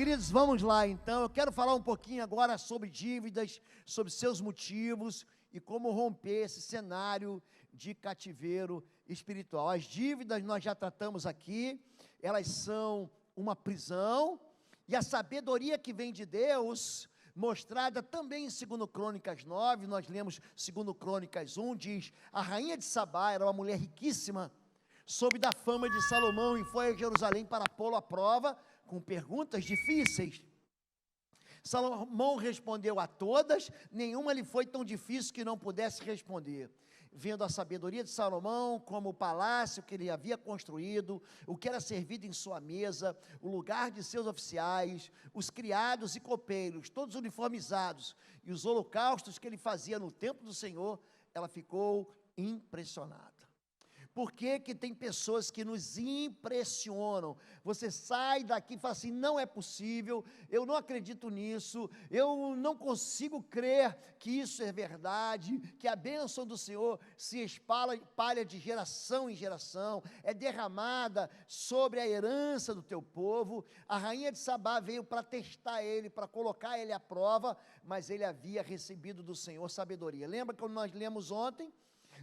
Queridos, vamos lá então. Eu quero falar um pouquinho agora sobre dívidas, sobre seus motivos e como romper esse cenário de cativeiro espiritual. As dívidas nós já tratamos aqui, elas são uma prisão, e a sabedoria que vem de Deus, mostrada também em 2 Crônicas 9, nós lemos 2 Crônicas 1, diz: a rainha de Sabá era uma mulher riquíssima, soube da fama de Salomão e foi a Jerusalém para pô-lo à prova, com perguntas difíceis. Salomão respondeu a todas, nenhuma lhe foi tão difícil que não pudesse responder. Vendo a sabedoria de Salomão, como o palácio que ele havia construído, o que era servido em sua mesa, o lugar de seus oficiais, os criados e copeiros, todos uniformizados, e os holocaustos que ele fazia no templo do Senhor, ela ficou impressionada. Por que que tem pessoas que nos impressionam? Você sai daqui e fala assim: não é possível, eu não acredito nisso, eu não consigo crer que isso é verdade, que a bênção do Senhor se espalha de geração em geração, é derramada sobre a herança do teu povo. A rainha de Sabá veio para testar ele, para colocar ele à prova, mas ele havia recebido do Senhor sabedoria. Lembra quando nós lemos ontem?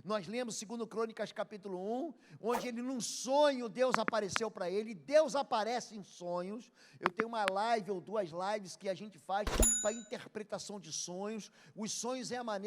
Nós lemos 2 Crônicas capítulo 1, onde ele num sonho, Deus apareceu para ele. Deus aparece em sonhos. Eu tenho uma live ou duas lives que a gente faz para interpretação de sonhos. Os sonhos é uma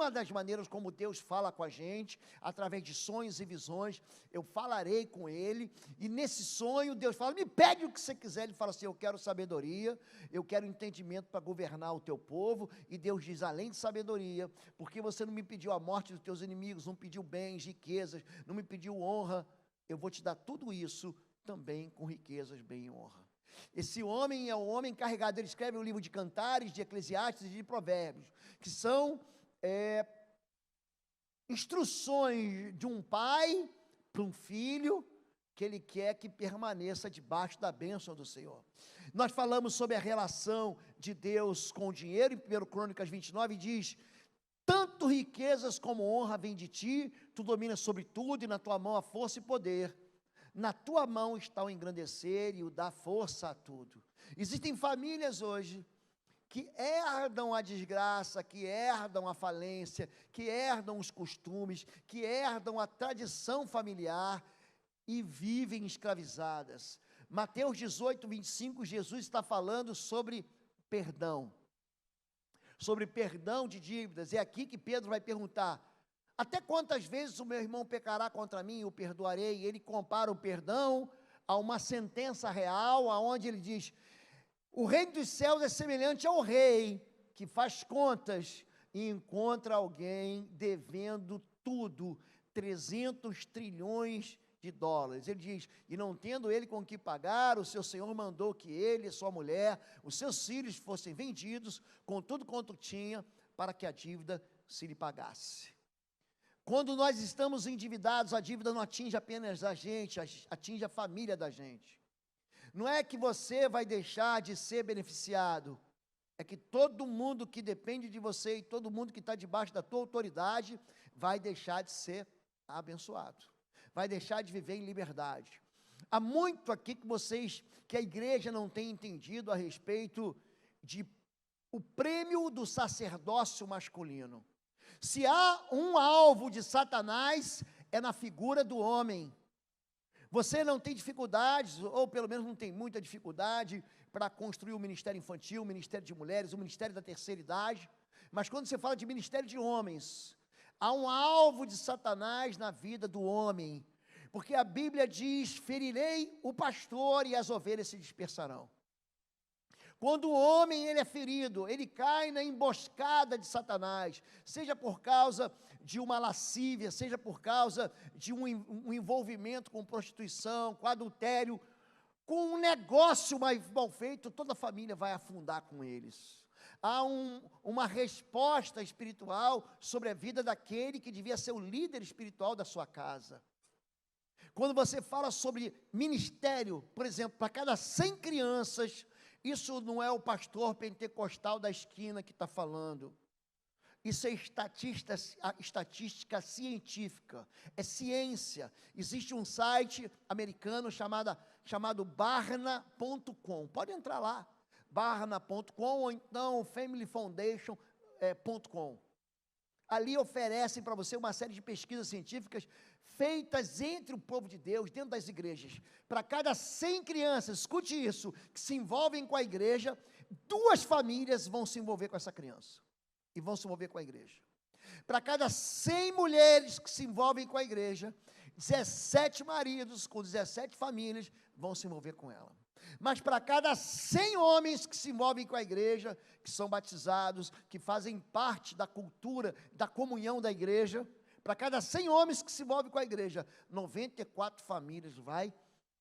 das maneiras como Deus fala com a gente, através de sonhos e visões. Eu falarei com ele, e nesse sonho Deus fala: me pede o que você quiser. Ele fala assim: eu quero sabedoria, eu quero entendimento para governar o teu povo. E Deus diz: além de sabedoria, porque você não me pediu a morte dos teus inimigos, não pediu bens, riquezas, não me pediu honra, eu vou te dar tudo isso também com riquezas, bem e honra. Esse homem é um homem carregado. Ele escreve um livro de Cantares, de Eclesiastes e de Provérbios, que são instruções de um pai para um filho, que ele quer que permaneça debaixo da bênção do Senhor. Nós falamos sobre a relação de Deus com o dinheiro. Em 1 Crônicas 29 diz: tanto riquezas como honra vem de ti, tu dominas sobre tudo, e na tua mão há força e poder. Na tua mão está o engrandecer e o dar força a tudo. Existem famílias hoje que herdam a desgraça, que herdam a falência, que herdam os costumes, que herdam a tradição familiar e vivem escravizadas. Mateus 18, 25, Jesus está falando sobre perdão de dívidas. É aqui que Pedro vai perguntar: até quantas vezes o meu irmão pecará contra mim e o perdoarei? E ele compara o perdão a uma sentença real, aonde ele diz: o reino dos céus é semelhante ao rei que faz contas e encontra alguém devendo tudo, 300 trilhões de dólares. Ele diz: e não tendo ele com que pagar, o seu senhor mandou que ele e sua mulher, os seus filhos fossem vendidos, com tudo quanto tinha, para que a dívida se lhe pagasse. Quando nós estamos endividados, a dívida não atinge apenas a gente, atinge a família da gente. Não é que você vai deixar de ser beneficiado, é que todo mundo que depende de você e todo mundo que está debaixo da tua autoridade vai deixar de ser abençoado, vai deixar de viver em liberdade. Há muito aqui que a igreja não tem entendido a respeito de o prêmio do sacerdócio masculino. Se há um alvo de Satanás, é na figura do homem. Você não tem dificuldades, ou pelo menos não tem muita dificuldade, para construir o ministério infantil, o ministério de mulheres, o ministério da terceira idade, mas quando você fala de ministério de homens, há um alvo de Satanás na vida do homem, porque a Bíblia diz: ferirei o pastor e as ovelhas se dispersarão. Quando o homem ele é ferido, ele cai na emboscada de Satanás, seja por causa de uma lascívia, seja por causa de um envolvimento com prostituição, com adultério, com um negócio mal feito, toda a família vai afundar com eles. Há uma resposta espiritual sobre a vida daquele que devia ser o líder espiritual da sua casa. Quando você fala sobre ministério, por exemplo, para cada 100 crianças, isso não é o pastor pentecostal da esquina que está falando. Isso é estatística científica, é ciência. Existe um site americano chamado Barna.com. Pode entrar lá, Barna.com ou então familyfoundation.com. Ali oferecem para você uma série de pesquisas científicas feitas entre o povo de Deus, dentro das igrejas. Para cada 100 crianças, escute isso, que se envolvem com a igreja, 2 famílias vão se envolver com essa criança e vão se envolver com a igreja. Para cada 100 mulheres que se envolvem com a igreja, 17 maridos com 17 famílias vão se envolver com ela. Mas para cada 100 homens que se envolvem com a igreja, que são batizados, que fazem parte da cultura, da comunhão da igreja, para cada 100 homens que se envolvem com a igreja, 94 famílias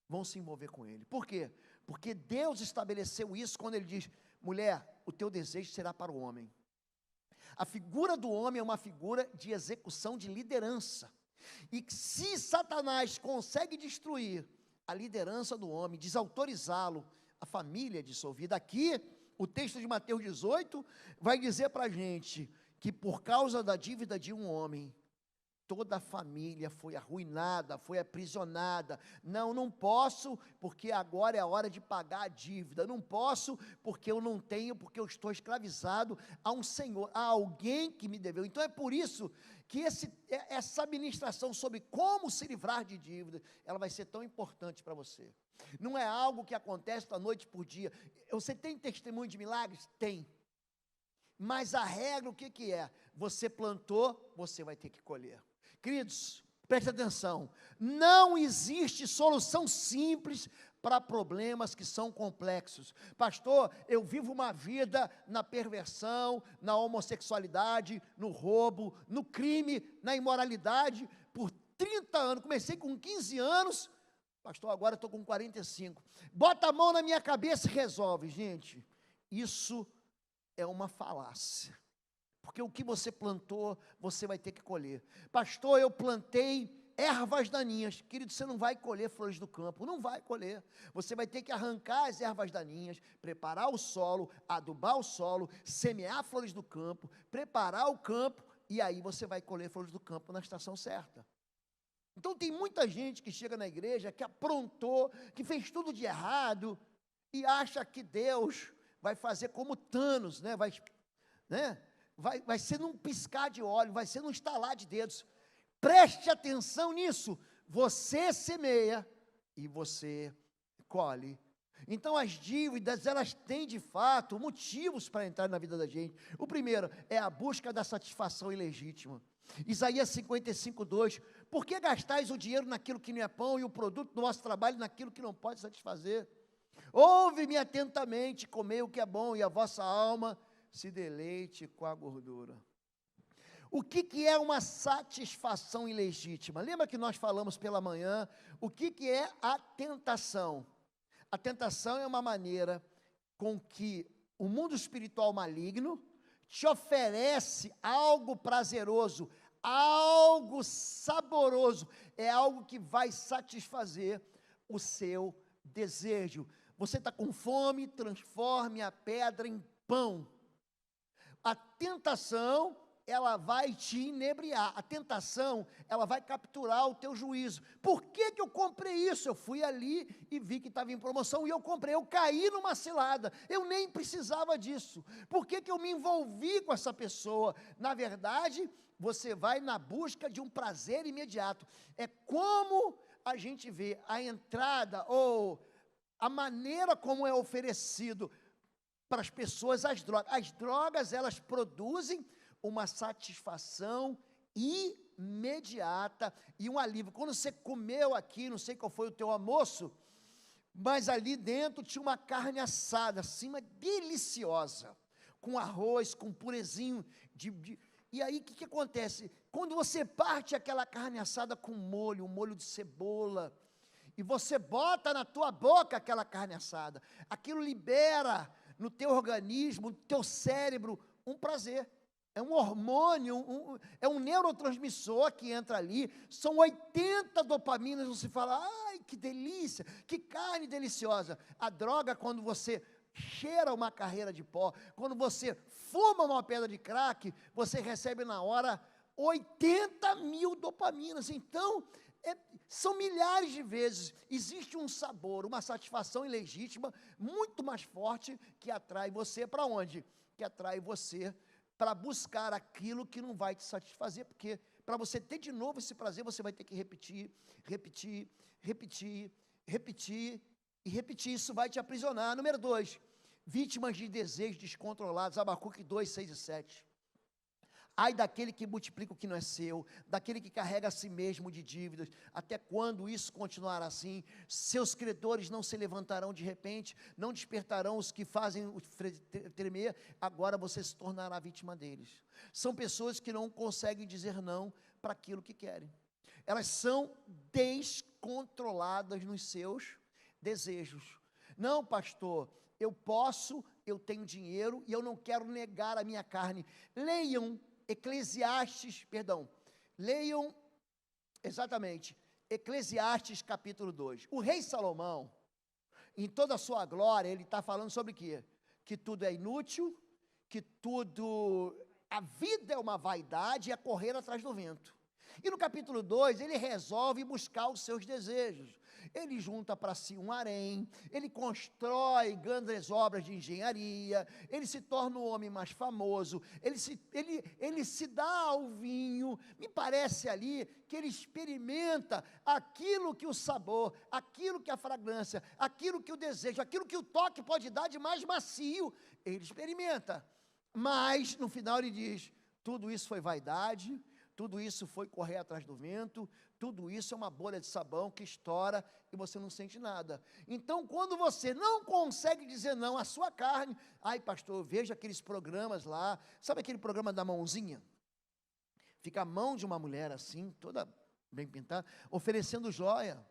vão se envolver com ele. Por quê? Porque Deus estabeleceu isso quando ele diz: mulher, o teu desejo será para o homem. A figura do homem é uma figura de execução de liderança. E se Satanás consegue destruir a liderança do homem, desautorizá-lo, a família é dissolvida. Aqui, o texto de Mateus 18 vai dizer para a gente que por causa da dívida de um homem, toda a família foi arruinada, foi aprisionada. Não posso, porque agora é a hora de pagar a dívida. Não posso, porque eu não tenho, porque eu estou escravizado a um senhor, a alguém que me deveu. Então é por isso que essa administração sobre como se livrar de dívida, ela vai ser tão importante para você. Não é algo que acontece da noite por dia. Você tem testemunho de milagres? Tem. Mas a regra, o que é? Você plantou, você vai ter que colher. Queridos, preste atenção, não existe solução simples para problemas que são complexos. Pastor, eu vivo uma vida na perversão, na homossexualidade, no roubo, no crime, na imoralidade, por 30 anos, comecei com 15 anos, pastor, agora estou com 45, bota a mão na minha cabeça e resolve. Gente, isso é uma falácia. Porque o que você plantou, você vai ter que colher. Pastor, eu plantei ervas daninhas. Querido, você não vai colher flores do campo, não vai colher. Você vai ter que arrancar as ervas daninhas, preparar o solo, adubar o solo, semear flores do campo, preparar o campo, e aí você vai colher flores do campo na estação certa. Então tem muita gente que chega na igreja, que aprontou, que fez tudo de errado, e acha que Deus vai fazer como Thanos, vai ser num piscar de olho, vai ser num estalar de dedos. Preste atenção nisso. Você semeia e você colhe. Então as dívidas, elas têm de fato motivos para entrar na vida da gente. O primeiro é a busca da satisfação ilegítima. Isaías 55:2, por que gastais o dinheiro naquilo que não é pão e o produto do vosso trabalho naquilo que não pode satisfazer? Ouve-me atentamente, comei o que é bom e a vossa alma se deleite com a gordura. O que é uma satisfação ilegítima? Lembra que nós falamos pela manhã, o que é a tentação? A tentação é uma maneira com que o mundo espiritual maligno te oferece algo prazeroso, algo saboroso, é algo que vai satisfazer o seu desejo. Você está com fome, transforme a pedra em pão. A tentação, ela vai te inebriar. A tentação, ela vai capturar o teu juízo. Por que eu comprei isso? Eu fui ali e vi que estava em promoção e eu comprei. Eu caí numa cilada. Eu nem precisava disso. Por que eu me envolvi com essa pessoa? Na verdade, você vai na busca de um prazer imediato. É como a gente vê a entrada ou a maneira como é oferecido para as pessoas as drogas. As drogas, elas produzem uma satisfação imediata e um alívio. Quando você comeu aqui, não sei qual foi o teu almoço, mas ali dentro tinha uma carne assada, assim, deliciosa, com arroz, com purezinho e aí o que acontece? Quando você parte aquela carne assada com molho, um molho de cebola, e você bota na tua boca aquela carne assada, aquilo libera no teu organismo, no teu cérebro, um prazer. É um hormônio, é um neurotransmissor que entra ali, são 80 dopaminas, você fala, ai, que delícia, que carne deliciosa. A droga, quando você cheira uma carreira de pó, quando você fuma uma pedra de crack, você recebe na hora 80 mil dopaminas. Então, são milhares de vezes, existe um sabor, uma satisfação ilegítima, muito mais forte, que atrai você para onde? Que atrai você para buscar aquilo que não vai te satisfazer, porque para você ter de novo esse prazer, você vai ter que repetir, repetir, repetir, repetir e repetir. Isso vai te aprisionar. Número 2, vítimas de desejos descontrolados. Abacuque 2, 6 e 7. Ai daquele que multiplica o que não é seu, daquele que carrega a si mesmo de dívidas. Até quando isso continuará assim? Seus credores não se levantarão de repente, não despertarão os que fazem o tremer. Agora você se tornará vítima deles. São pessoas que não conseguem dizer não para aquilo que querem. Elas são descontroladas nos seus desejos. Não, pastor, eu posso, eu tenho dinheiro e eu não quero negar a minha carne. Leiam Eclesiastes capítulo 2. O rei Salomão, em toda a sua glória, ele está falando sobre o quê? Que tudo é inútil, a vida é uma vaidade, é correr atrás do vento. E no capítulo 2, ele resolve buscar os seus desejos. Ele junta para si um harém, ele constrói grandes obras de engenharia, ele se torna o homem mais famoso, ele se dá ao vinho. Me parece ali que ele experimenta aquilo que o sabor, aquilo que a fragrância, aquilo que o desejo, aquilo que o toque pode dar de mais macio, ele experimenta. Mas no final ele diz: tudo isso foi vaidade, tudo isso foi correr atrás do vento, tudo isso é uma bolha de sabão que estoura e você não sente nada. Então, quando você não consegue dizer não à sua carne, ai pastor, eu vejo aqueles programas lá, sabe aquele programa da mãozinha? Fica a mão de uma mulher assim, toda bem pintada, oferecendo joia.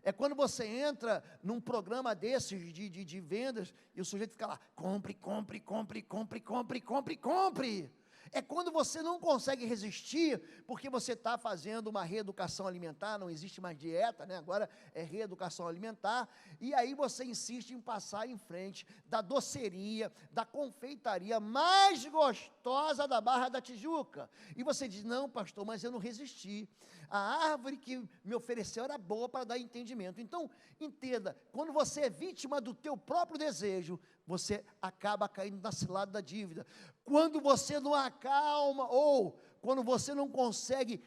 É quando você entra num programa desses de vendas e o sujeito fica lá, compre, compre, compre, compre, compre, compre, compre. É quando você não consegue resistir, porque você está fazendo uma reeducação alimentar, não existe mais dieta, né? Agora é reeducação alimentar, e aí você insiste em passar em frente da doceria, da confeitaria mais gostosa da Barra da Tijuca. E você diz: não, pastor, mas eu não resisti. A árvore que me ofereceu era boa para dar entendimento. Então, entenda, quando você é vítima do teu próprio desejo, você acaba caindo na cilada da dívida. Quando você não acalma, ou quando você não consegue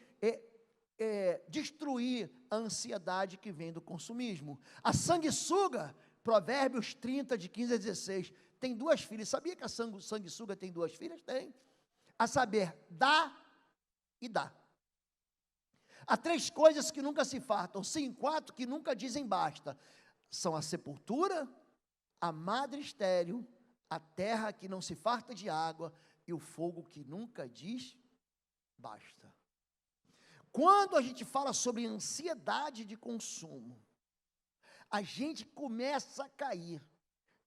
destruir a ansiedade que vem do consumismo. A sanguessuga, Provérbios 30, de 15 a 16, tem 2 filhas. Sabia que a sanguessuga tem 2 filhas? Tem. A saber, dá e dá. Há 3 coisas que nunca se fartam, sim, 4 que nunca dizem basta. São a sepultura, a madre estéril, a terra que não se farta de água e o fogo que nunca diz basta. Quando a gente fala sobre ansiedade de consumo, a gente começa a cair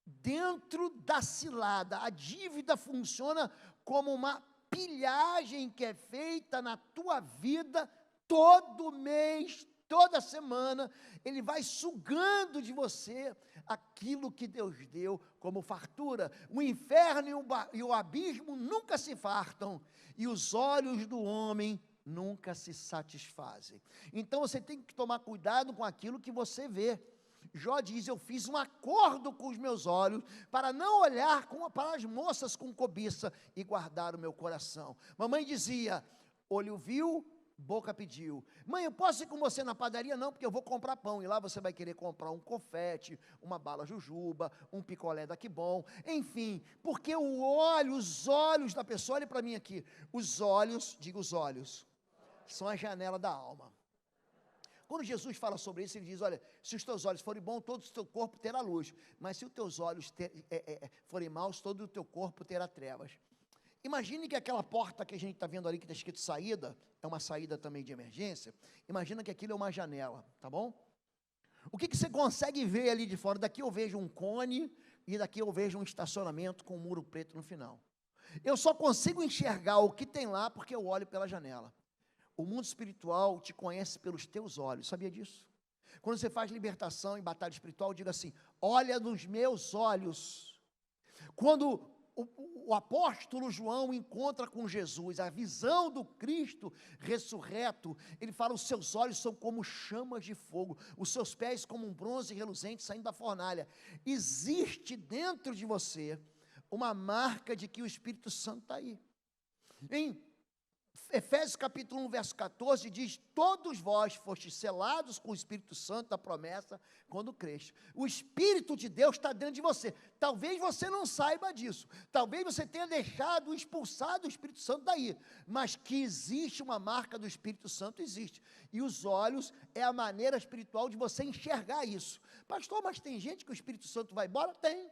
dentro da cilada. A dívida funciona como uma pilhagem que é feita na tua vida todo mês, toda semana. Ele vai sugando de você aquilo que Deus deu como fartura. O inferno e o abismo nunca se fartam, e os olhos do homem nunca se satisfazem. Então você tem que tomar cuidado com aquilo que você vê. Jó diz: eu fiz um acordo com os meus olhos para não olhar para as moças com cobiça e guardar o meu coração. Mamãe dizia: olho viu, boca pediu. Mãe, eu posso ir com você na padaria? Não, porque eu vou comprar pão. E lá você vai querer comprar um confete, uma bala jujuba, um picolé daqui bom. Enfim, porque os olhos da pessoa, olha para mim aqui. Os olhos, diga os olhos, são a janela da alma. Quando Jesus fala sobre isso, ele diz: olha, se os teus olhos forem bons, todo o teu corpo terá luz. Mas se os teus olhos forem maus, todo o teu corpo terá trevas. Imagine que aquela porta que a gente está vendo ali, que está escrito saída, é uma saída também de emergência. Imagina que aquilo é uma janela, tá bom? O que você consegue ver ali de fora? Daqui eu vejo um cone, e daqui eu vejo um estacionamento com um muro preto no final. Eu só consigo enxergar o que tem lá porque eu olho pela janela. O mundo espiritual te conhece pelos teus olhos, sabia disso? Quando você faz libertação em batalha espiritual, diga assim: olha nos meus olhos. Quando o apóstolo João encontra com Jesus, a visão do Cristo ressurreto, ele fala: os seus olhos são como chamas de fogo, os seus pés como um bronze reluzente saindo da fornalha. Existe dentro de você uma marca de que o Espírito Santo está aí. Em Efésios capítulo 1, verso 14, diz: todos vós fostes selados com o Espírito Santo da promessa, quando creste. O Espírito de Deus está dentro de você. Talvez você não saiba disso, talvez você tenha deixado, expulsado o Espírito Santo daí, mas que existe uma marca do Espírito Santo, existe. E os olhos é a maneira espiritual de você enxergar isso. Pastor, mas tem gente que o Espírito Santo vai embora? Tem.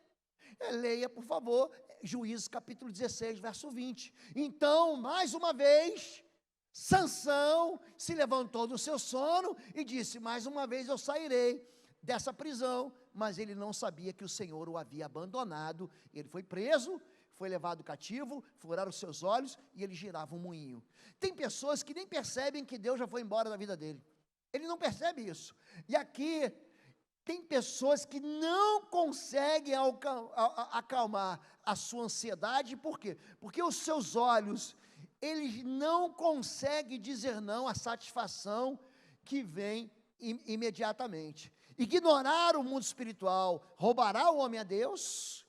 Leia, por favor, Juízes capítulo 16, verso 20. Então, mais uma vez, Sansão se levantou do seu sono e disse: mais uma vez eu sairei dessa prisão. Mas ele não sabia que o Senhor o havia abandonado. Ele foi preso, foi levado cativo, furaram os seus olhos e ele girava um moinho. Tem pessoas que nem percebem que Deus já foi embora da vida dele. Ele não percebe isso. E aqui tem pessoas que não conseguem acalmar a sua ansiedade. Por quê? Porque os seus olhos, eles não conseguem dizer não à satisfação que vem imediatamente. Ignorar o mundo espiritual roubará o homem a Deus.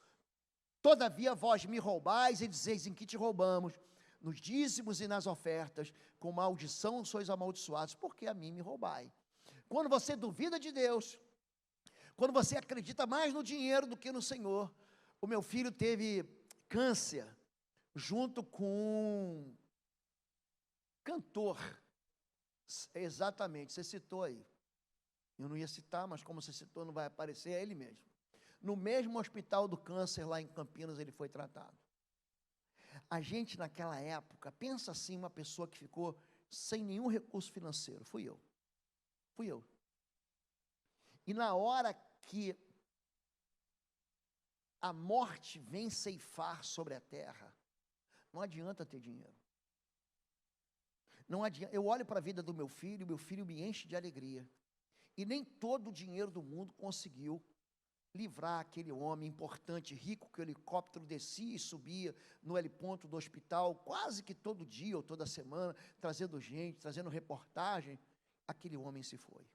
Todavia vós me roubais e dizeis: em que te roubamos? Nos dízimos e nas ofertas, com maldição sois amaldiçoados, porque a mim me roubai. Quando você duvida de Deus, quando você acredita mais no dinheiro do que no Senhor. O meu filho teve câncer, junto com um cantor, exatamente, você citou aí. Eu não ia citar, mas como você citou, não vai aparecer, é ele mesmo. No mesmo hospital do câncer, lá em Campinas, ele foi tratado. A gente, naquela época, pensa assim, uma pessoa que ficou sem nenhum recurso financeiro, fui eu. E na hora que a morte vem ceifar sobre a terra, não adianta ter dinheiro. Não adianta. Eu olho para a vida do meu filho me enche de alegria. E nem todo o dinheiro do mundo conseguiu livrar aquele homem importante, rico, que o helicóptero descia e subia no heliponto do hospital, quase que todo dia ou toda semana, trazendo gente, trazendo reportagem. Aquele homem se foi.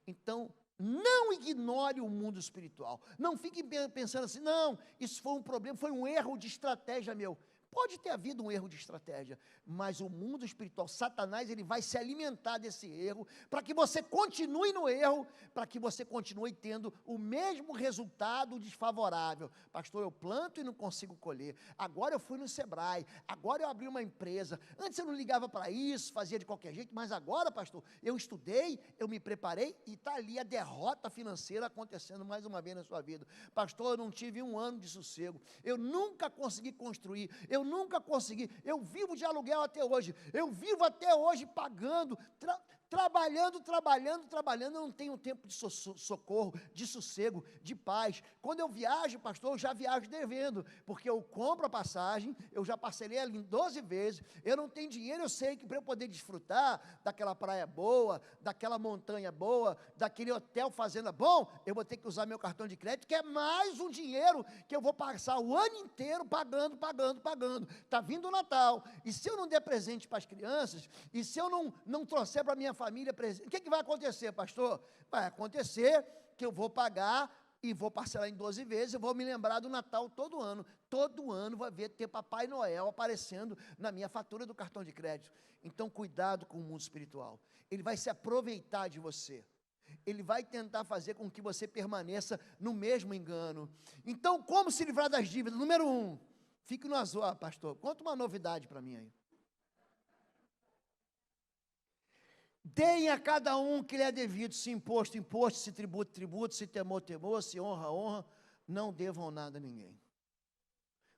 Então, não ignore o mundo espiritual. Não fique pensando assim: não, isso foi um problema, foi um erro de estratégia meu. Pode ter havido um erro de estratégia, mas o mundo espiritual, Satanás, ele vai se alimentar desse erro, para que você continue no erro, para que você continue tendo o mesmo resultado desfavorável. Pastor, eu planto e não consigo colher. Agora eu fui no Sebrae, agora eu abri uma empresa. Antes eu não ligava para isso, fazia de qualquer jeito, mas agora, pastor, eu estudei, eu me preparei e está ali a derrota financeira acontecendo mais uma vez na sua vida. Pastor, eu não tive um ano de sossego, eu nunca consegui construir, eu nunca consegui, eu vivo de aluguel até hoje, eu vivo até hoje pagando, trabalhando, eu não tenho tempo de socorro, de sossego, de paz. Quando eu viajo, pastor, eu já viajo devendo, porque eu compro a passagem, eu já parcelei ela em 12 vezes, eu não tenho dinheiro, eu sei que para eu poder desfrutar daquela praia boa, daquela montanha boa, daquele hotel fazenda bom, eu vou ter que usar meu cartão de crédito, que é mais um dinheiro que eu vou passar o ano inteiro pagando. Está vindo o Natal, e se eu não der presente para as crianças, e se eu não trouxer para a minha família presente, o que vai acontecer, pastor? Vai acontecer que eu vou pagar e vou parcelar em 12 vezes, eu vou me lembrar do Natal todo ano vai ter Papai Noel aparecendo na minha fatura do cartão de crédito. Então cuidado com o mundo espiritual, ele vai se aproveitar de você, ele vai tentar fazer com que você permaneça no mesmo engano. Então, como se livrar das dívidas? Número 1, fique no azul. Pastor, conta uma novidade para mim aí. Deem a cada um que lhe é devido, se imposto, se tributo, se temor, se honra. Não devam nada a ninguém.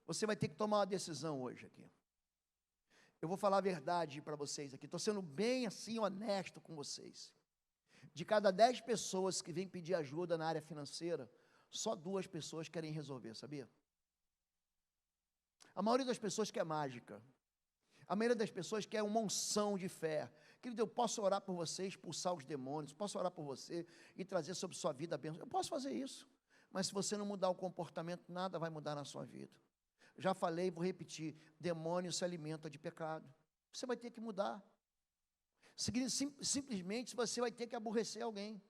Você vai ter que tomar uma decisão hoje aqui. Eu vou falar a verdade para vocês aqui, estou sendo bem assim honesto com vocês. De cada 10 pessoas que vêm pedir ajuda na área financeira, só 2 pessoas querem resolver, sabia? A maioria das pessoas quer mágica. A maioria das pessoas quer uma unção de fé, Querido, eu posso orar por você, expulsar os demônios, posso orar por você e trazer sobre sua vida a bênção. Eu posso fazer isso. Mas se você não mudar o comportamento, nada vai mudar na sua vida. Já falei, vou repetir, demônio se alimenta de pecado. Você vai ter que mudar. Simplesmente você vai ter que aborrecer alguém.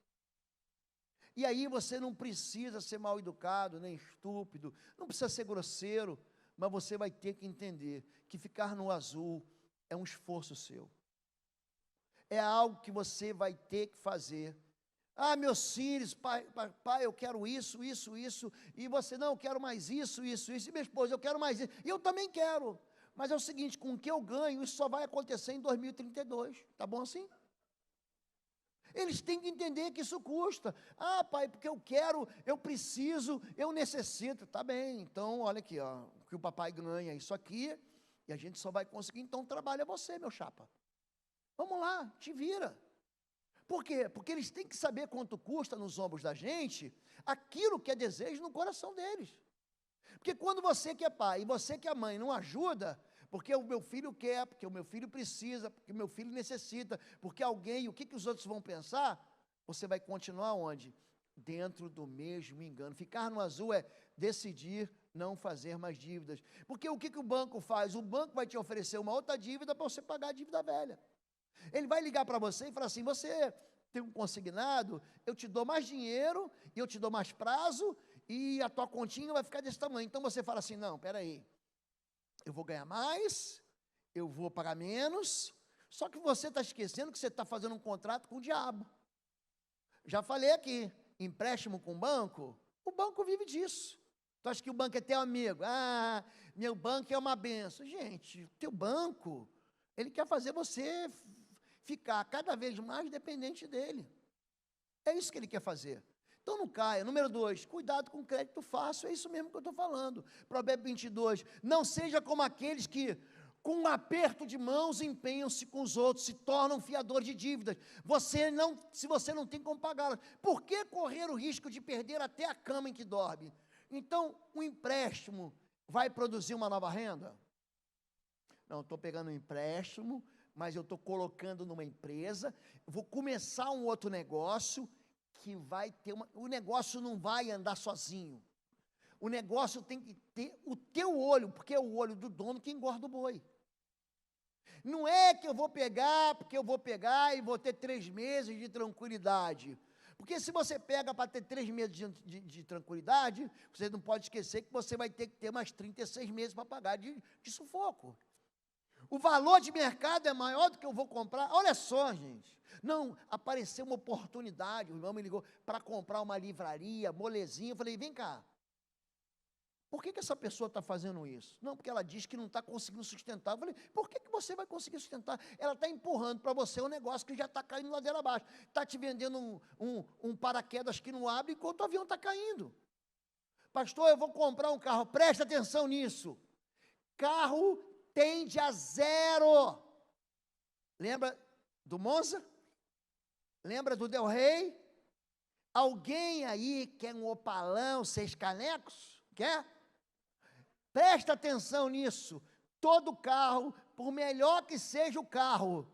E aí você não precisa ser mal educado, nem estúpido, não precisa ser grosseiro, mas você vai ter que entender que ficar no azul é um esforço seu. É algo que você vai ter que fazer. Ah, meus filhos, pai, eu quero isso, e você, não, eu quero mais isso, e minha esposa, eu quero mais isso, e eu também quero. Mas é o seguinte, com o que eu ganho, isso só vai acontecer em 2032, tá bom assim? Eles têm que entender que isso custa. Ah, pai, porque eu quero, eu preciso, eu necessito. Tá bem, então olha aqui, ó, que o papai ganha isso aqui, e a gente só vai conseguir, então trabalha você, meu chapa. Vamos lá, te vira. Por quê? Porque eles têm que saber quanto custa nos ombros da gente aquilo que é desejo no coração deles. Porque quando você que é pai e você que é mãe não ajuda, porque o meu filho quer, porque o meu filho precisa, porque o meu filho necessita, porque alguém, o que os outros vão pensar, você vai continuar onde? Dentro do mesmo engano. Ficar no azul é decidir não fazer mais dívidas. Porque o que o banco faz? O banco vai te oferecer uma outra dívida para você pagar a dívida velha. Ele vai ligar para você e falar assim, você tem um consignado, eu te dou mais dinheiro, e eu te dou mais prazo, e a tua continha vai ficar desse tamanho. Então você fala assim, não, peraí, eu vou ganhar mais, eu vou pagar menos, só que você está esquecendo que você está fazendo um contrato com o diabo. Já falei aqui, empréstimo com o banco vive disso. Tu acha que o banco é teu amigo? Ah, meu banco é uma benção. Gente, teu banco, ele quer fazer você ficar cada vez mais dependente dele. É isso que ele quer fazer. Então não caia. Número 2, cuidado com o crédito fácil, é isso mesmo que eu estou falando. Provérbio 22, não seja como aqueles que, com um aperto de mãos, empenham-se com os outros, se tornam fiadores de dívidas. Se você não tem como pagá-las, por que correr o risco de perder até a cama em que dorme? Então, o empréstimo vai produzir uma nova renda? Não, estou pegando um empréstimo, mas eu estou colocando numa empresa, vou começar um outro negócio, que vai ter o negócio não vai andar sozinho. O negócio tem que ter o teu olho, porque é o olho do dono que engorda o boi. Não é que eu vou pegar, porque eu vou pegar e vou ter 3 meses de tranquilidade. Porque se você pega para ter 3 meses de tranquilidade, você não pode esquecer que você vai ter que ter mais 36 meses para pagar de sufoco. O valor de mercado é maior do que eu vou comprar. Olha só, gente. Não, apareceu uma oportunidade. O irmão me ligou para comprar uma livraria, molezinha. Eu falei, vem cá. Por que essa pessoa está fazendo isso? Não, porque ela diz que não está conseguindo sustentar. Eu falei, por que você vai conseguir sustentar? Ela está empurrando para você um negócio que já está caindo ladeira abaixo. Está te vendendo um paraquedas que não abre enquanto o avião está caindo. Pastor, eu vou comprar um carro. Presta atenção nisso. Carro tende a 0. Lembra do Monza? Lembra do Del Rey? Alguém aí quer um Opalão, 6 canecos? Quer? Presta atenção nisso. Todo carro, por melhor que seja o carro,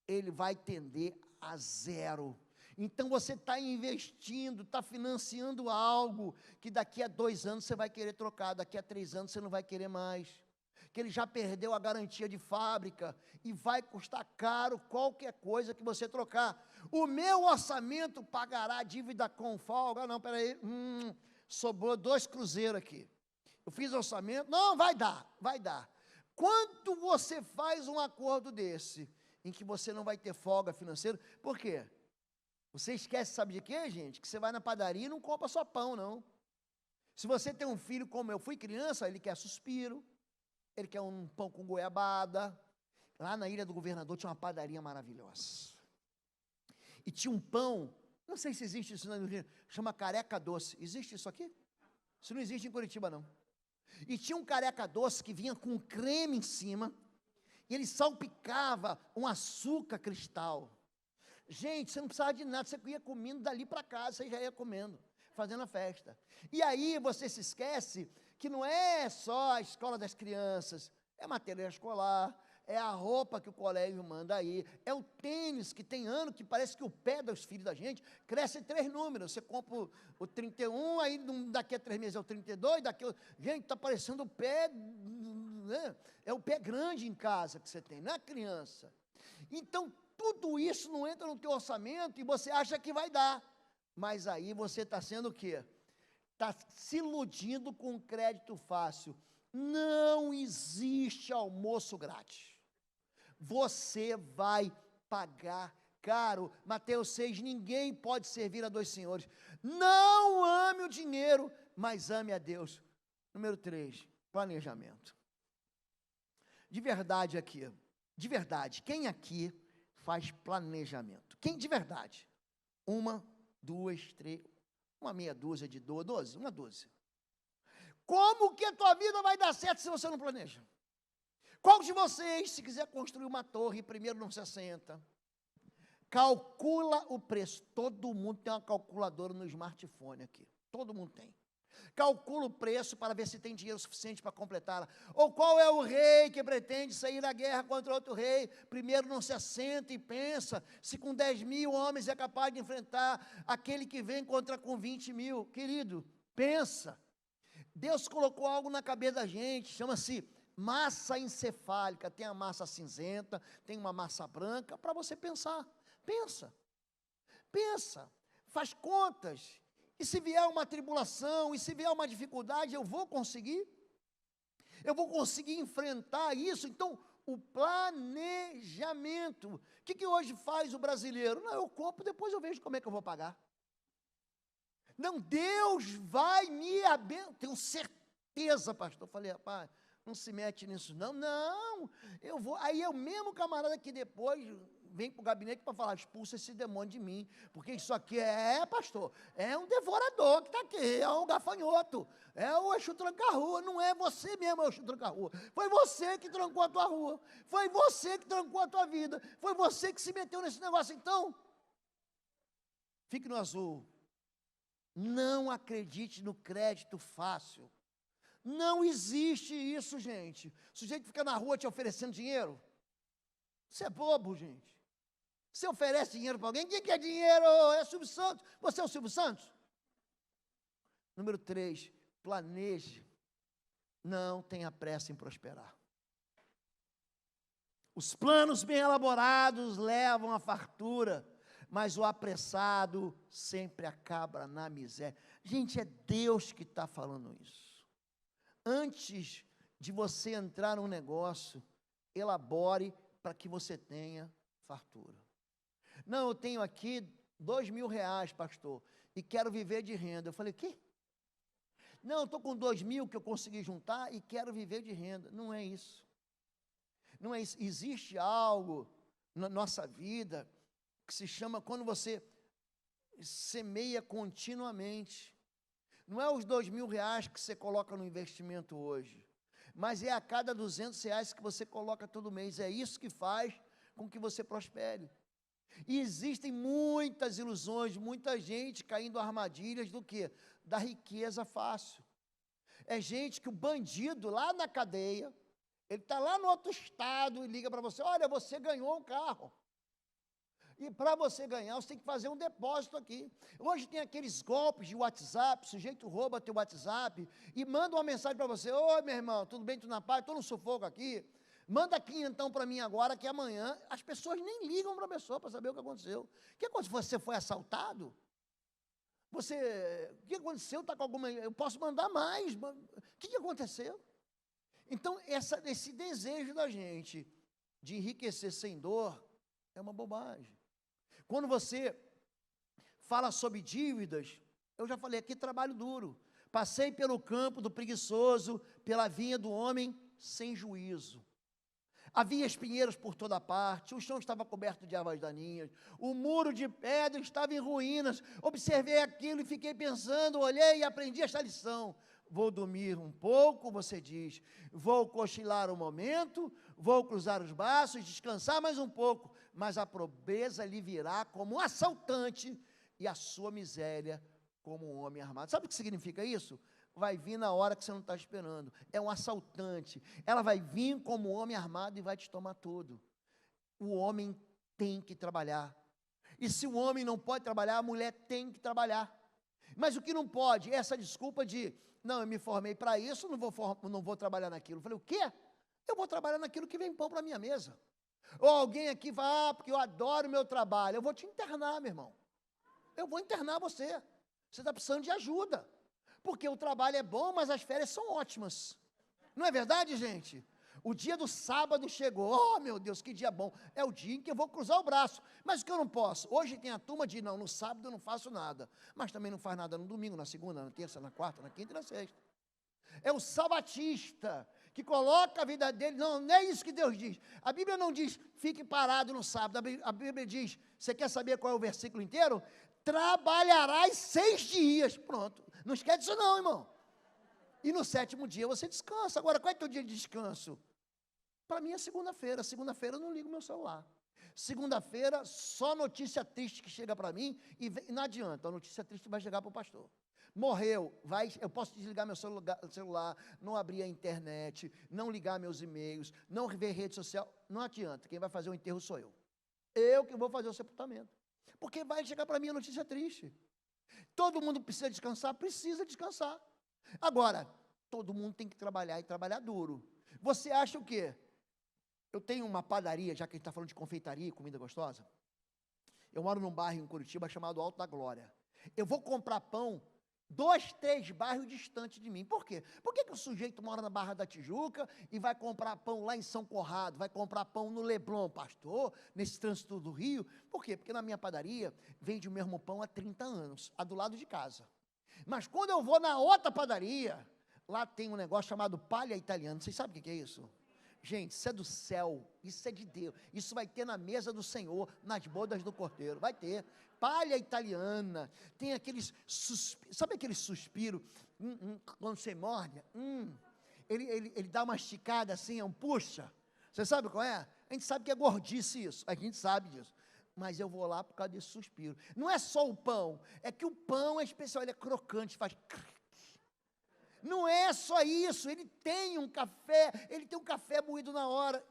ele vai tender a 0. Então você está investindo, está financiando algo que daqui a 2 anos você vai querer trocar, daqui a 3 anos você não vai querer mais. Que ele já perdeu a garantia de fábrica e vai custar caro qualquer coisa que você trocar. O meu orçamento pagará a dívida com folga. Não, peraí, sobrou 2 cruzeiros aqui. Eu fiz orçamento, não, vai dar. Quanto você faz um acordo desse, em que você não vai ter folga financeira? Por quê? Você esquece, sabe de quê, gente? Que você vai na padaria e não compra só pão, não. Se você tem um filho como eu fui criança, ele quer suspiro, ele quer um pão com goiabada. Lá na Ilha do Governador tinha uma padaria maravilhosa. E tinha um pão, não sei se existe isso no Rio, chama careca doce. Existe isso aqui? Isso não existe em Curitiba, não. E tinha um careca doce que vinha com creme em cima, e ele salpicava um açúcar cristal. Gente, você não precisava de nada, você ia comendo dali para casa, você já ia comendo, fazendo a festa. E aí você se esquece que não é só a escola das crianças, é material escolar, é a roupa que o colégio manda aí, é o tênis, que tem ano que parece que o pé dos filhos da gente cresce 3 números. Você compra o 31, aí daqui a 3 meses é o 32, gente, está parecendo o pé, né? É o pé grande em casa que você tem, não é criança. Então, tudo isso não entra no teu orçamento e você acha que vai dar. Mas aí você está sendo o quê? Está se iludindo com crédito fácil. Não existe almoço grátis. Você vai pagar caro. Mateus 6, ninguém pode servir a 2 senhores. Não ame o dinheiro, mas ame a Deus. Número 3, planejamento. De verdade aqui, de verdade, quem aqui faz planejamento? Quem de verdade? 1, 2, 3, uma meia dúzia de 12, uma dúzia. Como que a tua vida vai dar certo se você não planeja? Qual de vocês, se quiser construir uma torre, primeiro não se assenta, calcula o preço? Todo mundo tem uma calculadora no smartphone aqui, todo mundo tem. Calcula o preço para ver se tem dinheiro suficiente para completá-la. Ou qual é o rei que pretende sair à guerra contra outro rei? Primeiro não se assenta e pensa se com 10 mil homens é capaz de enfrentar aquele que vem contra com 20 mil. Querido, pensa. Deus colocou algo na cabeça da gente, chama-se massa encefálica. Tem a massa cinzenta, tem uma massa branca, para você pensar. Pensa, faz contas. E se vier uma tribulação, e se vier uma dificuldade, eu vou conseguir? Eu vou conseguir enfrentar isso? Então, o planejamento. O que hoje faz o brasileiro? Não, eu compro, depois eu vejo como é que eu vou pagar. Não, Deus vai me abençoar. Tenho certeza, pastor. Eu falei, rapaz, não se mete nisso não. Não, eu vou. Aí é o mesmo camarada que depois vem para o gabinete para falar, expulsa esse demônio de mim, porque isso aqui pastor, é um devorador que está aqui, é um gafanhoto, é o Exu tranca-rua, não é você mesmo, é o Exu tranca-rua, foi você que trancou a tua rua, foi você que trancou a tua vida, foi você que se meteu nesse negócio. Então, fique no azul, não acredite no crédito fácil, não existe isso, gente. O sujeito fica na rua te oferecendo dinheiro, você é bobo, gente. Você oferece dinheiro para alguém, quem quer dinheiro? É Silvio Santos. Você é o Silvio Santos? Número 3, planeje. Não tenha pressa em prosperar. Os planos bem elaborados levam à fartura, mas o apressado sempre acaba na miséria. Gente, é Deus que está falando isso. Antes de você entrar num negócio, elabore para que você tenha fartura. Não, eu tenho aqui R$2.000, pastor, e quero viver de renda. Eu falei, o quê? Não, eu estou com 2.000 que eu consegui juntar e quero viver de renda. Não é isso. Não é isso. Existe algo na nossa vida que se chama quando você semeia continuamente. Não é os R$2.000 que você coloca no investimento hoje, mas é a cada R$200 que você coloca todo mês. É isso que faz com que você prospere. E existem muitas ilusões, muita gente caindo em armadilhas do quê? Da riqueza fácil. É gente que o bandido lá na cadeia, ele está lá no outro estado e liga para você, olha, você ganhou um carro. E para você ganhar, você tem que fazer um depósito aqui. Hoje tem aqueles golpes de WhatsApp, o sujeito rouba teu WhatsApp e manda uma mensagem para você, oi meu irmão, tudo bem, tudo na paz, estou no sufoco aqui. Manda aqui então para mim agora, que amanhã, as pessoas nem ligam para a pessoa para saber o que aconteceu. O que aconteceu? Você foi assaltado? O que aconteceu? Está com alguma... Eu posso mandar mais. O que aconteceu? Então, esse desejo da gente de enriquecer sem dor é uma bobagem. Quando você fala sobre dívidas, eu já falei aqui, trabalho duro. Passei pelo campo do preguiçoso, pela vinha do homem sem juízo. Havia espinheiros por toda parte, o chão estava coberto de ervas daninhas, o muro de pedra estava em ruínas. Observei aquilo e fiquei pensando, olhei e aprendi esta lição. Vou dormir um pouco, você diz, vou cochilar um momento, vou cruzar os braços, descansar mais um pouco, mas a pobreza lhe virá como um assaltante e a sua miséria como um homem armado. Sabe o que significa isso? vai vir na hora que você não está esperando. É um assaltante. Ela vai vir como homem armado e vai te tomar tudo. O homem tem que trabalhar. E se o homem não pode trabalhar, a mulher tem que trabalhar. Mas o que não pode é essa desculpa de, não, eu me formei para isso, não vou trabalhar naquilo. Eu falei, o quê? Eu vou trabalhar naquilo que vem pão para a minha mesa. Ou alguém aqui vai, porque eu adoro o meu trabalho. Eu vou te internar, meu irmão. Eu vou internar você. Você está precisando de ajuda. Porque o trabalho é bom, mas as férias são ótimas. Não é verdade, gente? O dia do sábado chegou. Oh, meu Deus, que dia bom. É o dia em que eu vou cruzar o braço. Mas o que eu não posso? Hoje tem a turma de, não, no sábado eu não faço nada. Mas também não faz nada no domingo, na segunda, na terça, na quarta, na quinta e na sexta. É o sabatista que coloca a vida dele. Não, não é isso que Deus diz. A Bíblia não diz, fique parado no sábado. A Bíblia diz, você quer saber qual é o versículo inteiro? Trabalharás 6 dias. Pronto. Não esquece disso não, irmão. E no 7º dia você descansa. Agora, qual é o teu dia de descanso? Para mim é segunda-feira. Segunda-feira eu não ligo meu celular. Segunda-feira, só notícia triste que chega para mim e não adianta. A notícia triste vai chegar para o pastor. Morreu, eu posso desligar meu celular, não abrir a internet, não ligar meus e-mails, não ver rede social. Não adianta. Quem vai fazer o enterro sou eu. Eu que vou fazer o sepultamento. Porque vai chegar para mim a notícia triste. Todo mundo precisa descansar? Precisa descansar. Agora, todo mundo tem que trabalhar e trabalhar duro. Você acha o quê? Eu tenho uma padaria, já que a gente está falando de confeitaria, comida gostosa. Eu moro num bairro em Curitiba chamado Alto da Glória. Eu vou comprar pão 2, 3 bairros distantes de mim. Por quê? Por que o sujeito mora na Barra da Tijuca e vai comprar pão lá em São Conrado, vai comprar pão no Leblon, pastor, nesse trânsito do Rio? Por quê? Porque na minha padaria vende o mesmo pão há 30 anos, a do lado de casa. Mas quando eu vou na outra padaria, lá tem um negócio chamado palha italiana. Vocês sabem o que é isso? Gente, isso é do céu, isso é de Deus. Isso vai ter na mesa do Senhor, nas bodas do Cordeiro. Vai ter. Palha italiana, tem aqueles suspiros, sabe aquele suspiro, quando você morde, ele dá uma esticada assim, puxa. Você sabe qual é? A gente sabe que é gordice isso, a gente sabe disso. Mas eu vou lá por causa desse suspiro. Não é só o pão, é que o pão é especial, ele é crocante, faz... Não é só isso, ele tem um café moído na hora.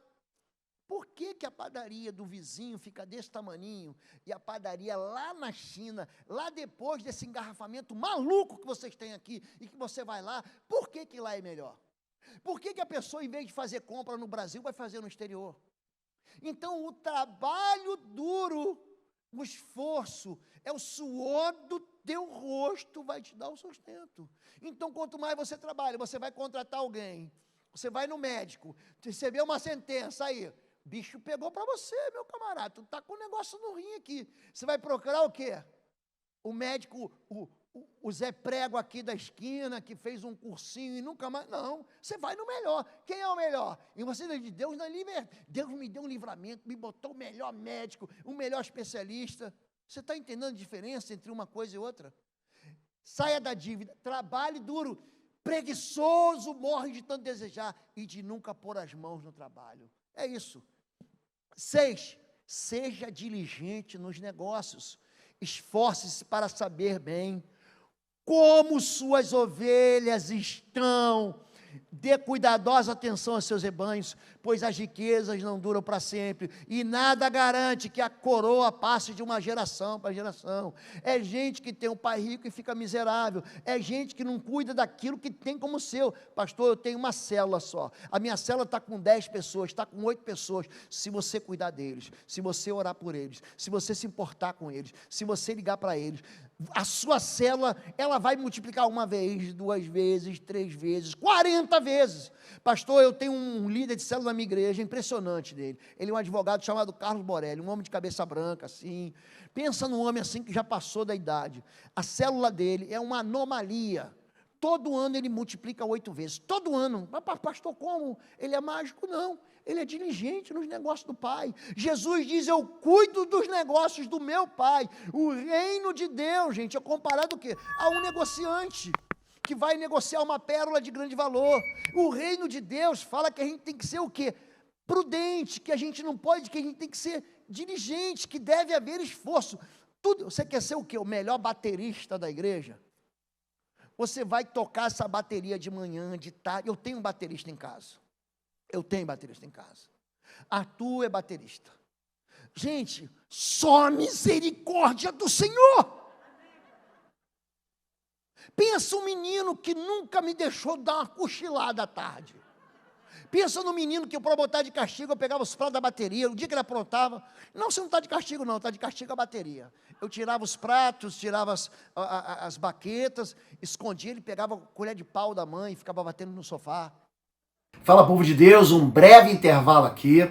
Por que a padaria do vizinho fica desse tamaninho e a padaria lá na China, lá depois desse engarrafamento maluco que vocês têm aqui e que você vai lá, por que lá é melhor? Por que a pessoa, em vez de fazer compra no Brasil, vai fazer no exterior? Então, o trabalho duro, o esforço, é o suor do teu rosto vai te dar o sustento. Então, quanto mais você trabalha, você vai contratar alguém, você vai no médico, recebeu uma sentença aí, bicho pegou para você, meu camarada, tu está com um negócio no rim aqui. Você vai procurar o quê? O médico, o Zé Prego aqui da esquina, que fez um cursinho e nunca mais, não, você vai no melhor. Quem é o melhor? E você diz, Deus me deu um livramento, me botou o melhor médico, o melhor especialista. Você está entendendo a diferença entre uma coisa e outra? Saia da dívida, trabalhe duro, preguiçoso morre de tanto desejar e de nunca pôr as mãos no trabalho. É isso. 6, seja diligente nos negócios, esforce-se para saber bem como suas ovelhas estão. Dê cuidadosa atenção aos seus rebanhos, pois as riquezas não duram para sempre, e nada garante que a coroa passe de uma geração para geração. É gente que tem um pai rico e fica miserável, é gente que não cuida daquilo que tem como seu. Pastor, eu tenho uma célula só, a minha célula está com 10 pessoas, está com 8 pessoas, se você cuidar deles, se você orar por eles, se você se importar com eles, se você ligar para eles, a sua célula, ela vai multiplicar 1 vez, 2 vezes, 3 vezes, 40 vezes. Pastor, eu tenho um líder de célula na minha igreja, impressionante dele. Ele é um advogado chamado Carlos Borelli, um homem de cabeça branca, assim. Pensa num homem assim que já passou da idade. A célula dele é uma anomalia. Todo ano ele multiplica 8 vezes. Todo ano. Mas, pastor, como? Ele é mágico? Não. Ele é diligente nos negócios do Pai. Jesus diz, eu cuido dos negócios do meu Pai. O reino de Deus, gente, é comparado o quê? A um negociante que vai negociar uma pérola de grande valor. O reino de Deus fala que a gente tem que ser o quê? Prudente, que a gente não pode, que a gente tem que ser diligente, que deve haver esforço. Tudo, você quer ser o quê? O melhor baterista da igreja? Você vai tocar essa bateria de manhã, de tarde. Eu tenho um baterista em casa. Arthur é baterista. Gente, só a misericórdia do Senhor. Pensa um menino que nunca me deixou dar uma cochilada à tarde. Pensa no menino que, para botar de castigo, eu pegava os pratos da bateria. O dia que ele aprontava, não, você não está de castigo não, está de castigo a bateria. Eu tirava os pratos, tirava as baquetas, escondia, ele pegava a colher de pau da mãe e ficava batendo no sofá. Fala, povo de Deus, um breve intervalo aqui.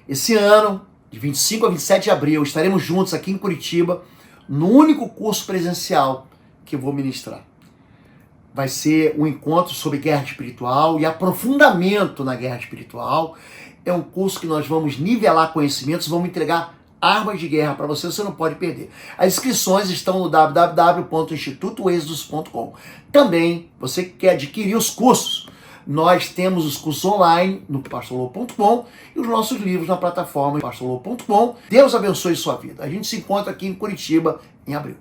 Esse ano, de 25 a 27 de abril, estaremos juntos aqui em Curitiba, no único curso presencial que eu vou ministrar. Vai ser um encontro sobre guerra espiritual e aprofundamento na guerra espiritual. É um curso que nós vamos nivelar conhecimentos, vamos entregar armas de guerra para você não pode perder. As inscrições estão no www.institutoexodus.com. Também, você que quer adquirir os cursos, nós temos os cursos online no pastorlou.com e os nossos livros na plataforma pastorlou.com. Deus abençoe sua vida. A gente se encontra aqui em Curitiba em abril.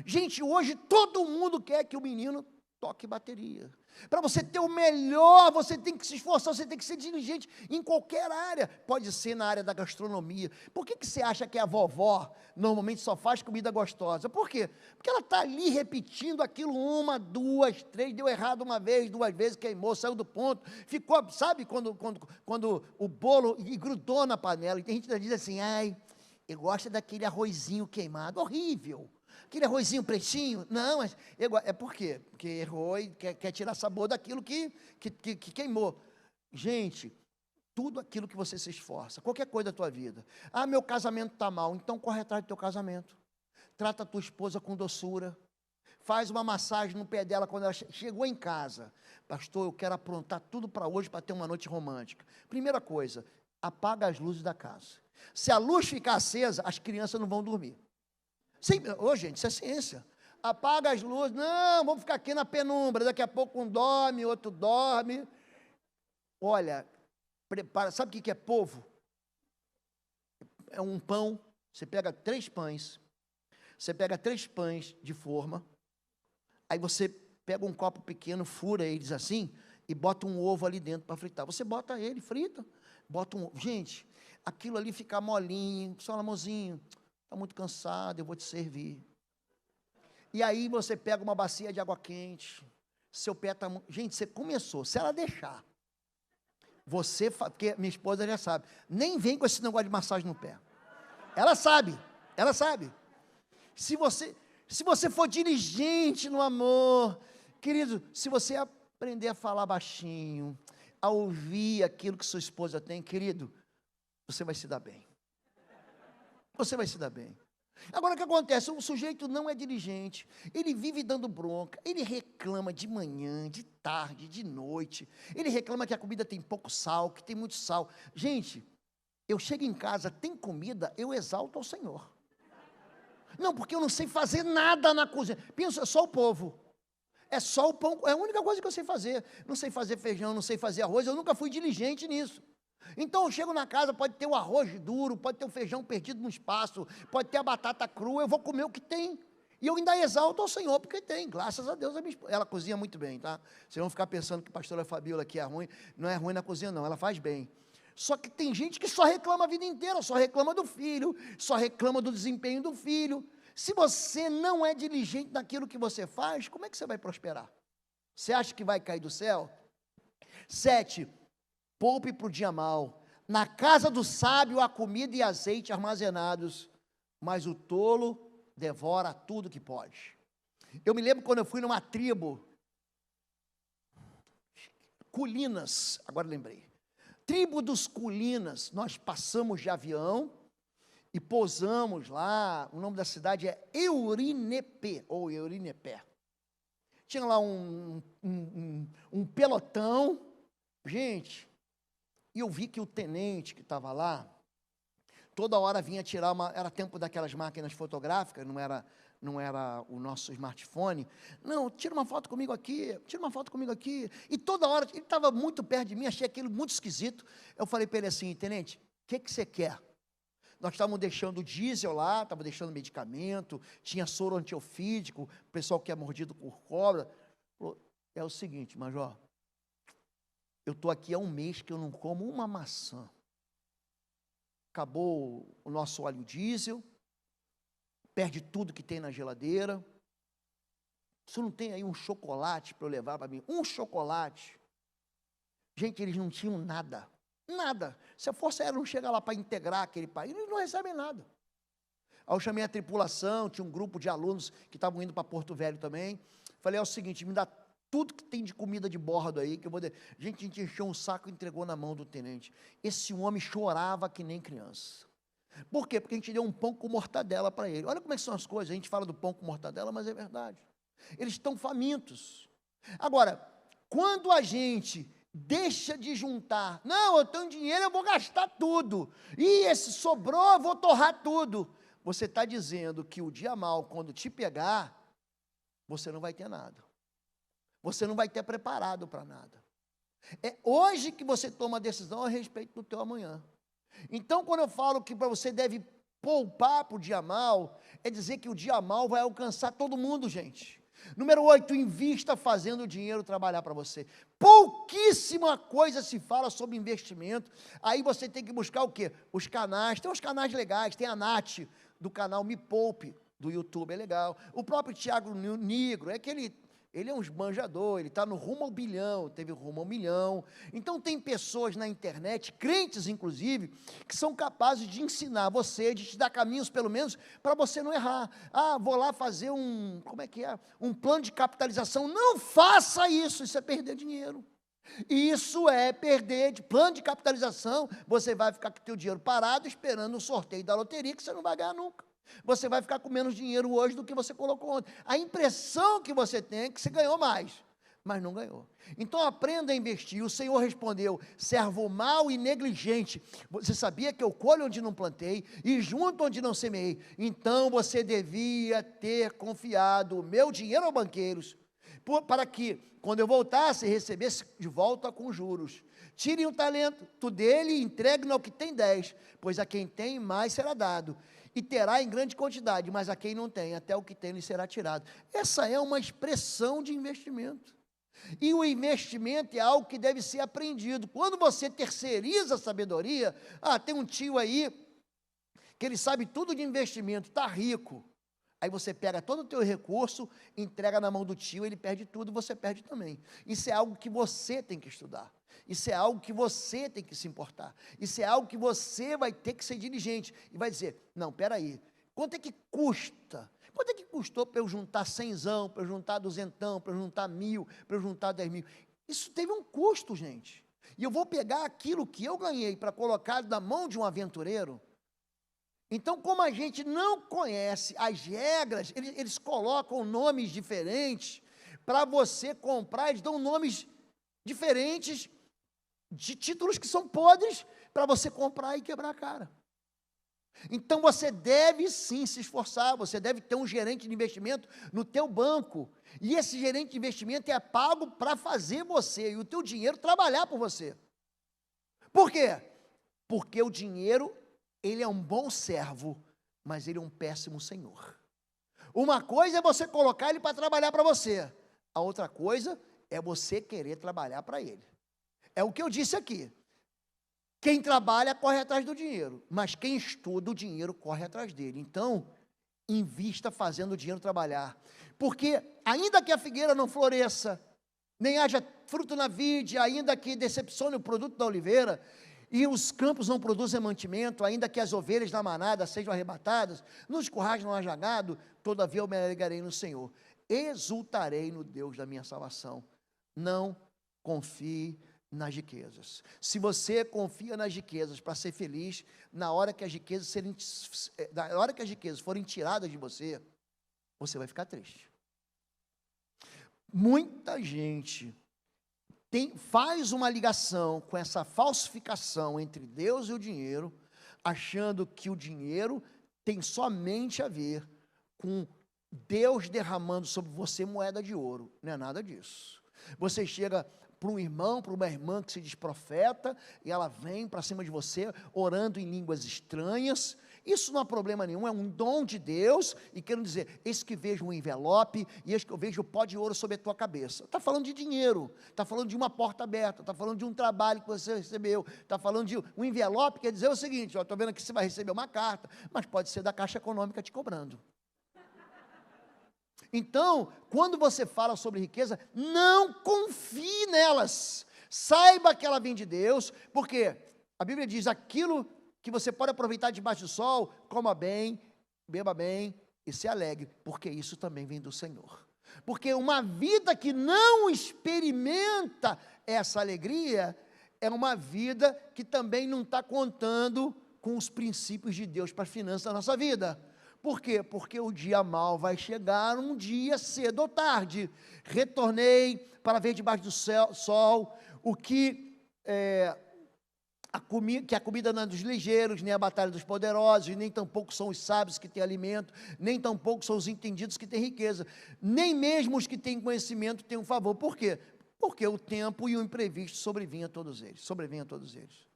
Gente, hoje todo mundo quer que o menino toque bateria. Para você ter o melhor, você tem que se esforçar, você tem que ser diligente em qualquer área. Pode ser na área da gastronomia. Por que você acha que a vovó normalmente só faz comida gostosa? Por quê? Porque ela está ali repetindo aquilo 1, 2, 3, deu errado uma vez, 2 vezes, queimou, saiu do ponto, ficou, sabe quando o bolo grudou na panela, e tem gente que diz assim, ai, eu gosto daquele arrozinho queimado, horrível. Aquele arrozinho pretinho? Não, é por quê? Porque errou e quer tirar sabor daquilo que queimou. Gente, tudo aquilo que você se esforça, qualquer coisa da tua vida. Ah, meu casamento está mal, então corre atrás do teu casamento. Trata a tua esposa com doçura. Faz uma massagem no pé dela quando ela chegou em casa. Pastor, eu quero aprontar tudo para hoje para ter uma noite romântica. Primeira coisa, apaga as luzes da casa. Se a luz ficar acesa, as crianças não vão dormir. Gente, isso é ciência. Apaga as luzes, não, vamos ficar aqui na penumbra, daqui a pouco um dorme, outro dorme. Olha, prepara, sabe o que é polvo? É um pão, você pega 3 pães, de forma, aí você pega um copo pequeno, fura eles assim, e bota um ovo ali dentro para fritar. Você bota ele, frita, bota um ovo. Gente, aquilo ali fica molinho, só amorzinho, está muito cansado, eu vou te servir. E aí você pega uma bacia de água quente, seu pé está... Gente, você começou, se ela deixar, porque minha esposa já sabe, nem vem com esse negócio de massagem no pé. Ela sabe. Se você for diligente no amor, querido, se você aprender a falar baixinho, a ouvir aquilo que sua esposa tem, querido, você vai se dar bem. Agora o que acontece? O sujeito não é diligente, ele vive dando bronca, ele reclama de manhã, de tarde, de noite, ele reclama que a comida tem pouco sal, que tem muito sal. Gente, eu chego em casa, tem comida, eu exalto ao Senhor. Não, porque eu não sei fazer nada na cozinha. Pensa, é só o povo. É só o pão, é a única coisa que eu sei fazer. Não sei fazer feijão, não sei fazer arroz, eu nunca fui diligente nisso. Então eu chego na casa, pode ter o arroz duro, pode ter o feijão perdido no espaço, pode ter a batata crua, eu vou comer o que tem. E eu ainda exalto ao Senhor, porque tem, graças a Deus, ela cozinha muito bem, tá? Vocês vão ficar pensando que a pastora Fabiola aqui é ruim, não é ruim na cozinha não, ela faz bem. Só que tem gente que só reclama a vida inteira, só reclama do filho, só reclama do desempenho do filho. Se você não é diligente naquilo que você faz, como é que você vai prosperar? Você acha que vai cair do céu? 7, poupe para o dia mau. Na casa do sábio há comida e azeite armazenados, mas o tolo devora tudo que pode. Eu me lembro quando eu fui numa tribo, Culinas, agora lembrei. Tribo dos Culinas, nós passamos de avião e pousamos lá, o nome da cidade é Eurinepé, ou Eurinepé. Tinha lá um pelotão, gente, e eu vi que o tenente que estava lá, toda hora vinha tirar era tempo daquelas máquinas fotográficas, não era o nosso smartphone. Não, tira uma foto comigo aqui. E toda hora, ele estava muito perto de mim, achei aquilo muito esquisito. Eu falei para ele assim, tenente, o que você quer? nós estávamos deixando diesel lá, estávamos deixando medicamento, tinha soro antiofídico, o pessoal que é mordido por cobra. Falou, é o seguinte, Major, eu estou aqui há um mês que eu não como uma maçã. Acabou o nosso óleo diesel, perde tudo que tem na geladeira. Você não tem aí um chocolate para eu levar para mim? Um chocolate. Gente, eles não tinham nada. Nada. Se a Força Aérea não chega lá para integrar aquele país, eles não recebem nada. Aí eu chamei a tripulação, tinha um grupo de alunos que estavam indo para Porto Velho também. Falei, é o seguinte, me dá tudo que tem de comida de bordo aí, que eu vou... Gente, a gente encheu um saco e entregou na mão do tenente. Esse homem chorava que nem criança. Por quê? Porque a gente deu um pão com mortadela para ele. Olha como é que são as coisas, a gente fala do pão com mortadela, mas é verdade. Eles estão famintos. Agora, quando a gente deixa de juntar, não, eu tenho dinheiro, eu vou gastar tudo, e esse sobrou, eu vou torrar tudo, você está dizendo que o dia mau, quando te pegar, você não vai ter nada, você não vai ter preparado para nada. É hoje que você toma a decisão a respeito do teu amanhã. Então, quando eu falo que você deve poupar para o dia mau, é dizer que o dia mau vai alcançar todo mundo, gente. Número 8, invista fazendo o dinheiro trabalhar para você. Pouquíssima coisa se fala sobre investimento. Aí você tem que buscar o quê? Os canais, tem uns canais legais, tem a Nath, do canal Me Poupe, do YouTube, é legal. O próprio Tiago Nigro, ele é um esbanjador, ele está no rumo ao bilhão, teve o rumo ao milhão. Então tem pessoas na internet, crentes inclusive, que são capazes de ensinar você, de te dar caminhos pelo menos, para você não errar. Ah, vou lá fazer um plano de capitalização. Não faça isso, isso é perder dinheiro. Isso é perder de plano de capitalização, você vai ficar com o teu dinheiro parado, esperando o sorteio da loteria, que você não vai ganhar nunca. Você vai ficar com menos dinheiro hoje do que você colocou ontem. A impressão que você tem é que você ganhou mais, mas não ganhou. Então aprenda a investir. O Senhor respondeu, servo mau e negligente, você sabia que eu colho onde não plantei e junto onde não semeei? Então você devia ter confiado o meu dinheiro aos banqueiros, para que, quando eu voltasse, recebesse de volta com juros. Tirem o talento dele e entreguem-no ao que tem 10, pois a quem tem mais será dado, e terá em grande quantidade, mas a quem não tem, até o que tem lhe será tirado. Essa é uma expressão de investimento. E o investimento é algo que deve ser aprendido. Quando você terceiriza a sabedoria, tem um tio aí, que ele sabe tudo de investimento, está rico. Aí você pega todo o teu recurso, entrega na mão do tio, ele perde tudo, você perde também. Isso é algo que você tem que estudar. Isso é algo que você tem que se importar. Isso é algo que você vai ter que ser diligente. E vai dizer, não, peraí, quanto é que custa? Quanto é que custou para eu juntar 100, para eu juntar 200, para eu juntar 1.000, para eu juntar 10.000? Isso teve um custo, gente. E eu vou pegar aquilo que eu ganhei para colocar na mão de um aventureiro. Então, como a gente não conhece as regras, eles colocam nomes diferentes para você comprar, eles dão nomes diferentes de títulos que são podres para você comprar e quebrar a cara. Então, você deve sim se esforçar, você deve ter um gerente de investimento no teu banco, e esse gerente de investimento é pago para fazer você, e o teu dinheiro trabalhar por você. Por quê? Porque o dinheiro, ele é um bom servo, mas ele é um péssimo senhor. Uma coisa é você colocar ele para trabalhar para você, a outra coisa é você querer trabalhar para ele. É o que eu disse aqui. Quem trabalha corre atrás do dinheiro, mas quem estuda, o dinheiro corre atrás dele. Então, invista fazendo o dinheiro trabalhar. Porque ainda que a figueira não floresça, nem haja fruto na vide, ainda que decepcione o produto da oliveira, e os campos não produzem mantimento, ainda que as ovelhas da manada sejam arrebatadas, nos currais não haja gado, todavia eu me alegrarei no Senhor. Exultarei no Deus da minha salvação. Não confie nas riquezas. Se você confia nas riquezas para ser feliz, na hora que as riquezas forem tiradas de você, você vai ficar triste. Muita gente faz uma ligação com essa falsificação entre Deus e o dinheiro, achando que o dinheiro tem somente a ver com Deus derramando sobre você moeda de ouro. Não é nada disso. Você chega para um irmão, para uma irmã que se diz profeta, e ela vem para cima de você, orando em línguas estranhas, Isso não há problema nenhum, é um dom de Deus, e quero dizer, eis que vejo um envelope, e eis que eu vejo o pó de ouro sobre a tua cabeça. Está falando de dinheiro, está falando de uma porta aberta, está falando de um trabalho que você recebeu, está falando de um envelope, quer dizer o seguinte, estou vendo que você vai receber uma carta, mas pode ser da Caixa Econômica te cobrando. Então, quando você fala sobre riqueza, não confie nelas, saiba que ela vem de Deus, porque a Bíblia diz, aquilo que você pode aproveitar debaixo do sol, coma bem, beba bem e se alegre, porque isso também vem do Senhor. Porque uma vida que não experimenta essa alegria, é uma vida que também não está contando com os princípios de Deus para as finanças da nossa vida. Por quê? Porque o dia mau vai chegar um dia cedo ou tarde. Retornei para ver debaixo do sol o que a comida não é dos ligeiros, nem a batalha dos poderosos, nem tampouco são os sábios que têm alimento, nem tampouco são os entendidos que têm riqueza, nem mesmo os que têm conhecimento têm um favor. Por quê? Porque o tempo e o imprevisto sobrevêm a todos eles.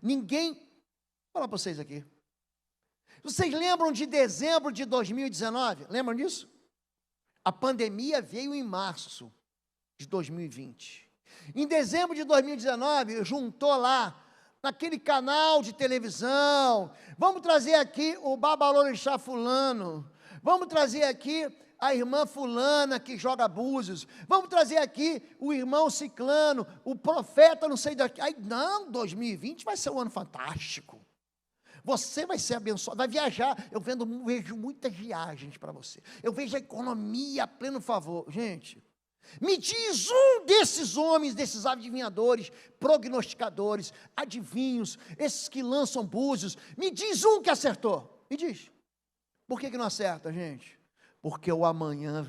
Ninguém, vou falar para vocês aqui, vocês lembram de dezembro de 2019? Lembram disso? A pandemia veio em março de 2020. Em dezembro de 2019, juntou lá, naquele canal de televisão, vamos trazer aqui o babalorixá fulano, vamos trazer aqui a irmã fulana que joga búzios, vamos trazer aqui o irmão ciclano, o profeta não sei daqui. Aí, não, 2020 vai ser um ano fantástico. Você vai ser abençoado, vai viajar. Eu vejo muitas viagens para você. Eu vejo a economia a pleno favor. Gente, me diz um desses homens, desses adivinhadores, prognosticadores, adivinhos, esses que lançam búzios, me diz um que acertou. Me diz. Por que não acerta, gente? Porque o amanhã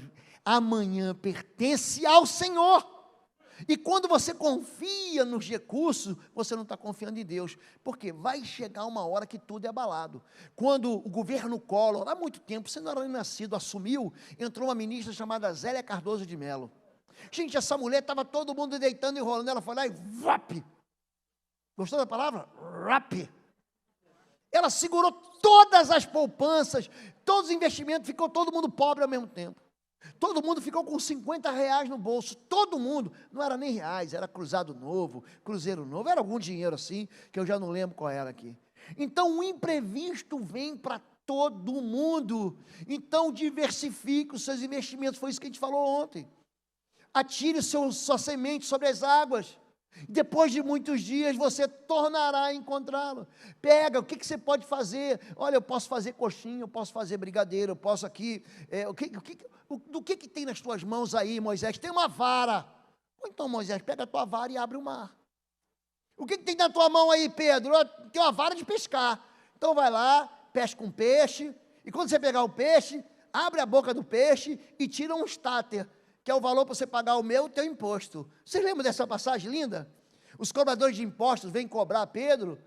pertence ao Senhor. E quando você confia nos recursos, você não está confiando em Deus, porque vai chegar uma hora que tudo é abalado. Quando o governo Collor, há muito tempo, você não era nem nascido, assumiu, entrou uma ministra chamada Zélia Cardoso de Mello. Gente, essa mulher estava todo mundo deitando e enrolando, ela foi lá e vap! Gostou da palavra? Rap! Ela segurou todas as poupanças, todos os investimentos, ficou todo mundo pobre ao mesmo tempo. Todo mundo ficou com 50 reais no bolso, todo mundo, não era nem reais, era cruzado novo, cruzeiro novo, era algum dinheiro assim, que eu já não lembro qual era aqui. Então o imprevisto vem para todo mundo, então diversifique os seus investimentos, foi isso que a gente falou ontem. Atire sua semente sobre as águas, depois de muitos dias você tornará a encontrá-lo. Pega, o que você pode fazer? Olha, eu posso fazer coxinha, eu posso fazer brigadeiro, eu posso aqui, do que tem nas tuas mãos aí, Moisés? Tem uma vara. Então, Moisés, pega a tua vara e abre o mar. O que tem na tua mão aí, Pedro? Tem uma vara de pescar. Então vai lá, pesca um peixe, e quando você pegar o peixe, abre a boca do peixe e tira um estáter, que é o valor para você pagar o meu e o teu imposto. Vocês lembram dessa passagem linda? Os cobradores de impostos vêm cobrar Pedro.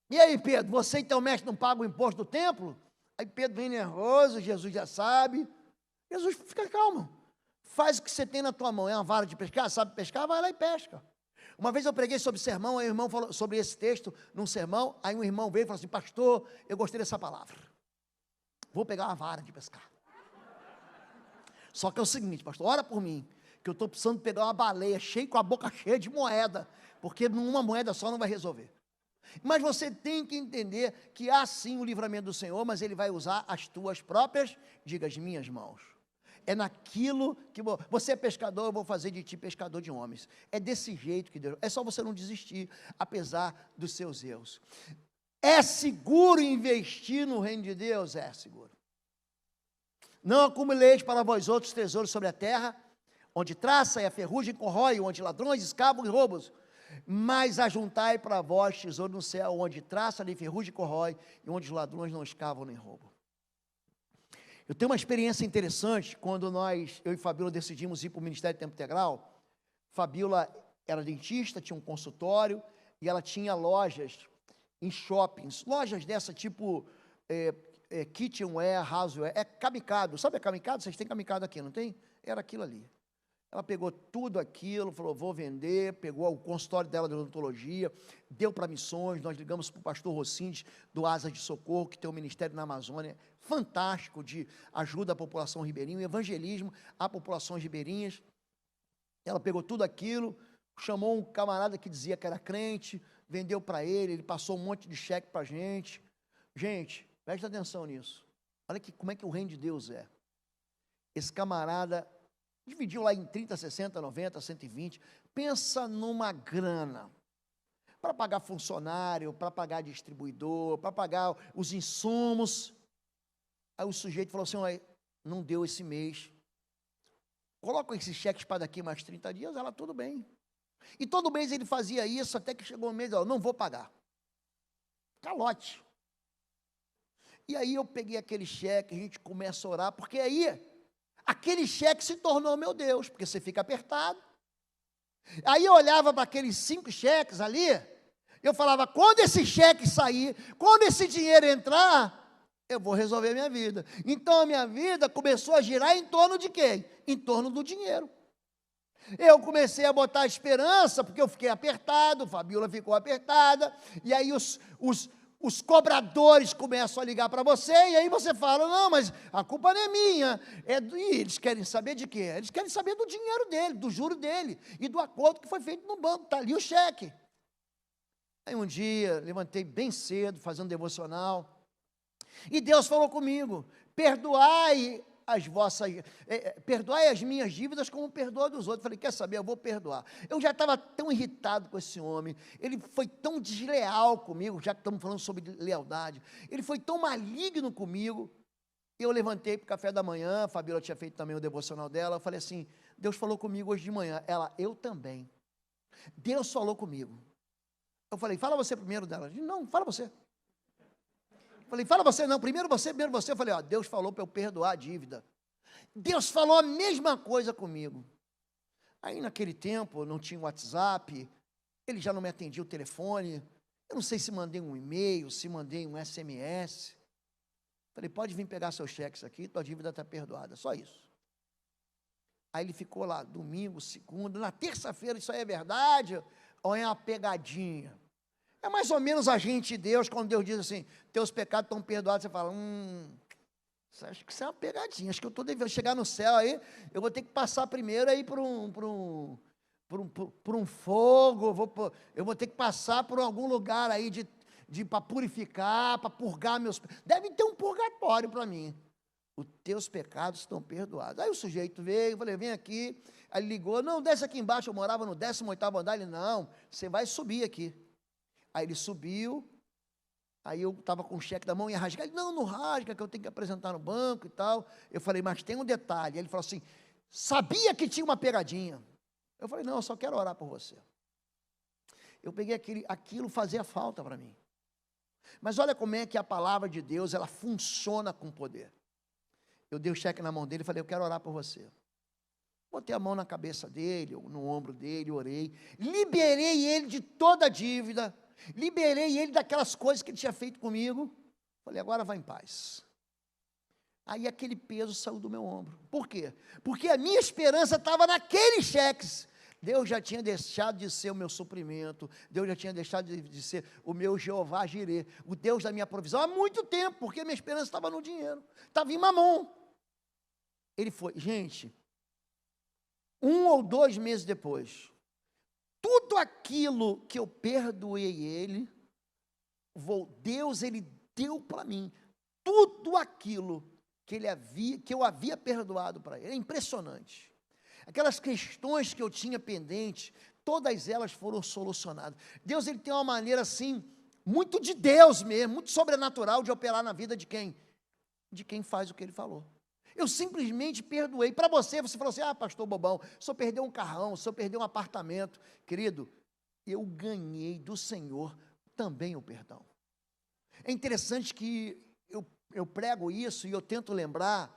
E aí, Pedro, você e teu mestre não pagam o imposto do templo? Aí Pedro vem nervoso, Jesus já sabe. Jesus, fica calmo. Faz o que você tem na tua mão. É uma vara de pescar? Sabe pescar? Vai lá e pesca. Uma vez eu preguei sobre sermão, aí o irmão falou sobre esse texto num sermão, aí um irmão veio e falou assim, pastor, eu gostei dessa palavra. Vou pegar uma vara de pescar. Só que é o seguinte, pastor, ora por mim, que eu estou precisando pegar uma baleia com a boca cheia de moeda, porque numa moeda só não vai resolver. Mas você tem que entender que há sim o livramento do Senhor, mas Ele vai usar as tuas próprias, diga, as minhas mãos. É naquilo que você é pescador, eu vou fazer de ti pescador de homens. É desse jeito que Deus, é só você não desistir, apesar dos seus erros. É seguro investir no reino de Deus? É seguro. Não acumuleis para vós outros tesouros sobre a terra, onde traça e a ferrugem corrói, onde ladrões escavam e roubam, mas ajuntai para vós tesouro no céu, onde traça nem ferrugem corrói, e onde os ladrões não escavam nem roubam. Eu tenho uma experiência interessante, quando eu e Fabíola decidimos ir para o Ministério de Tempo Integral. Fabíola era dentista, tinha um consultório, e ela tinha lojas em shoppings, lojas dessa tipo... kitchenware, houseware, é kamikado, sabe a kamikado? Vocês têm kamikado aqui, não tem? Era aquilo ali. Ela pegou tudo aquilo, falou, vou vender, pegou o consultório dela de odontologia, deu para missões, nós ligamos para o pastor Rocindes, do Asas de Socorro, que tem um ministério na Amazônia, fantástico, de ajuda à população ribeirinha, evangelismo a populações ribeirinhas. Ela pegou tudo aquilo, chamou um camarada que dizia que era crente, vendeu para ele passou um monte de cheque para a gente. Gente, presta atenção nisso. Olha como é que o reino de Deus é. Esse camarada dividiu lá em 30, 60, 90, 120. Pensa numa grana para pagar funcionário, para pagar distribuidor, para pagar os insumos. Aí o sujeito falou assim, olha, não deu esse mês. Coloca esses cheques para daqui mais 30 dias, ela, tudo bem. E todo mês ele fazia isso, até que chegou um mês, não vou pagar. Calote. E aí eu peguei aquele cheque, a gente começa a orar, porque aí aquele cheque se tornou meu Deus, porque você fica apertado. Aí eu olhava para aqueles 5 cheques ali, eu falava, quando esse cheque sair, quando esse dinheiro entrar, eu vou resolver a minha vida. Então a minha vida começou a girar em torno de quem? Em torno do dinheiro. Eu comecei a botar esperança, porque eu fiquei apertado, Fabiola ficou apertada, e aí os cobradores começam a ligar para você, e aí você fala, não, mas a culpa não é minha, e eles querem saber de quê? Eles querem saber do dinheiro dele, do juro dele, e do acordo que foi feito no banco, está ali o cheque. Aí um dia, levantei bem cedo, fazendo devocional, e Deus falou comigo, perdoai as minhas dívidas como perdoa dos outros. Falei, quer saber, eu vou perdoar. Eu já estava tão irritado com esse homem, ele foi tão desleal comigo, já que estamos falando sobre lealdade, ele foi tão maligno comigo. Eu levantei para o café da manhã, a Fabiola tinha feito também o devocional dela, eu falei assim, Deus falou comigo hoje de manhã. Ela, eu também. Deus falou comigo. Eu falei, fala você primeiro dela. Não, fala você. Falei, fala você, não, primeiro você. Eu falei, ó, Deus falou para eu perdoar a dívida. Deus falou a mesma coisa comigo. Aí naquele tempo, não tinha WhatsApp, ele já não me atendia o telefone, eu não sei se mandei um e-mail, se mandei um SMS. Falei, pode vir pegar seus cheques aqui, tua dívida está perdoada, só isso. Aí ele ficou lá, domingo, segunda, na terça-feira, isso aí é verdade, ou é uma pegadinha? É mais ou menos a gente e Deus, quando Deus diz assim, teus pecados estão perdoados, você fala, acho que isso é uma pegadinha, acho que eu estou devendo chegar no céu aí, eu vou ter que passar primeiro aí por um fogo, eu vou ter que passar por algum lugar aí para purificar, para purgar meus pecados. Deve ter um purgatório para mim. Os teus pecados estão perdoados. Aí o sujeito veio, eu falei, vem aqui, aí ele ligou, não, desce aqui embaixo, eu morava no 18º andar, ele, não, você vai subir aqui. Aí ele subiu, aí eu estava com o cheque da mão e ia rasgar. Ele, não rasga, que eu tenho que apresentar no banco e tal. Eu falei, mas tem um detalhe. Ele falou assim, sabia que tinha uma pegadinha. Eu falei, não, eu só quero orar por você. Eu peguei aquilo fazia falta para mim. Mas olha como é que a palavra de Deus, ela funciona com poder. Eu dei o cheque na mão dele e falei, eu quero orar por você. Botei a mão na cabeça dele, no ombro dele, orei. Liberei ele de toda a dívida. Liberei ele daquelas coisas que ele tinha feito comigo. Falei, agora vai em paz. Aí aquele peso saiu do meu ombro. Por quê? Porque a minha esperança estava naqueles cheques. Deus já tinha deixado de ser o meu suprimento. Deus já tinha deixado de ser o meu Jeová Jirê, o Deus da minha provisão, há muito tempo, porque minha esperança estava no dinheiro. Estava em mamon. Ele foi, gente, 1 ou 2 meses depois, tudo aquilo que eu perdoei ele, Deus, ele deu para mim, tudo aquilo que eu havia perdoado para ele. É impressionante. Aquelas questões que eu tinha pendentes, todas elas foram solucionadas. Deus, ele tem uma maneira assim, muito de Deus mesmo, muito sobrenatural de operar na vida de quem? De quem faz o que ele falou. Eu simplesmente perdoei. Para você falou assim, pastor bobão, o senhor perdeu um carrão, o senhor perdeu um apartamento. Querido, eu ganhei do Senhor também o perdão. É interessante que eu prego isso e eu tento lembrar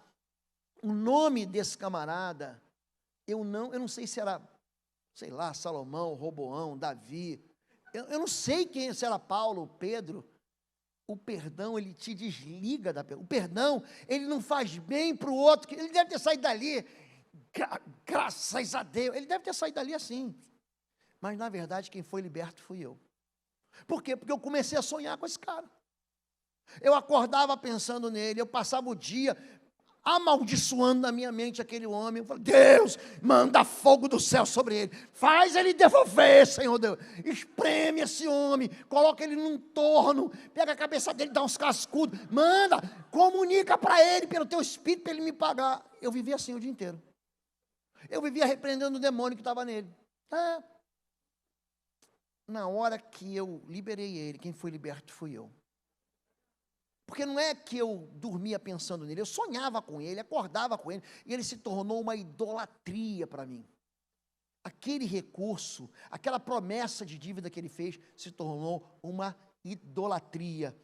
o nome desse camarada. Eu não sei se era, sei lá, Salomão, Roboão, Davi. Eu não sei se era Paulo, Pedro. O perdão, ele te desliga da pessoa. O perdão, ele não faz bem para o outro. Ele deve ter saído dali Graças a Deus. Ele deve ter saído dali assim. Mas, na verdade, quem foi liberto fui eu. Por quê? Porque eu comecei a sonhar com esse cara. Eu acordava pensando nele, eu passava o dia amaldiçoando na minha mente aquele homem. Eu falei, Deus, manda fogo do céu sobre ele. Faz ele devolver, Senhor Deus. Espreme esse homem, coloca ele num torno, pega a cabeça dele, dá uns cascudos. Manda, comunica para ele, pelo teu espírito, para ele me pagar. Eu vivia assim o dia inteiro. Eu vivia repreendendo o demônio que estava nele. Na hora que eu liberei ele, quem foi liberto fui eu. Porque não é que eu dormia pensando nele, eu sonhava com ele, acordava com ele, e ele se tornou uma idolatria para mim. Aquele recurso, aquela promessa de dívida que ele fez, se tornou uma idolatria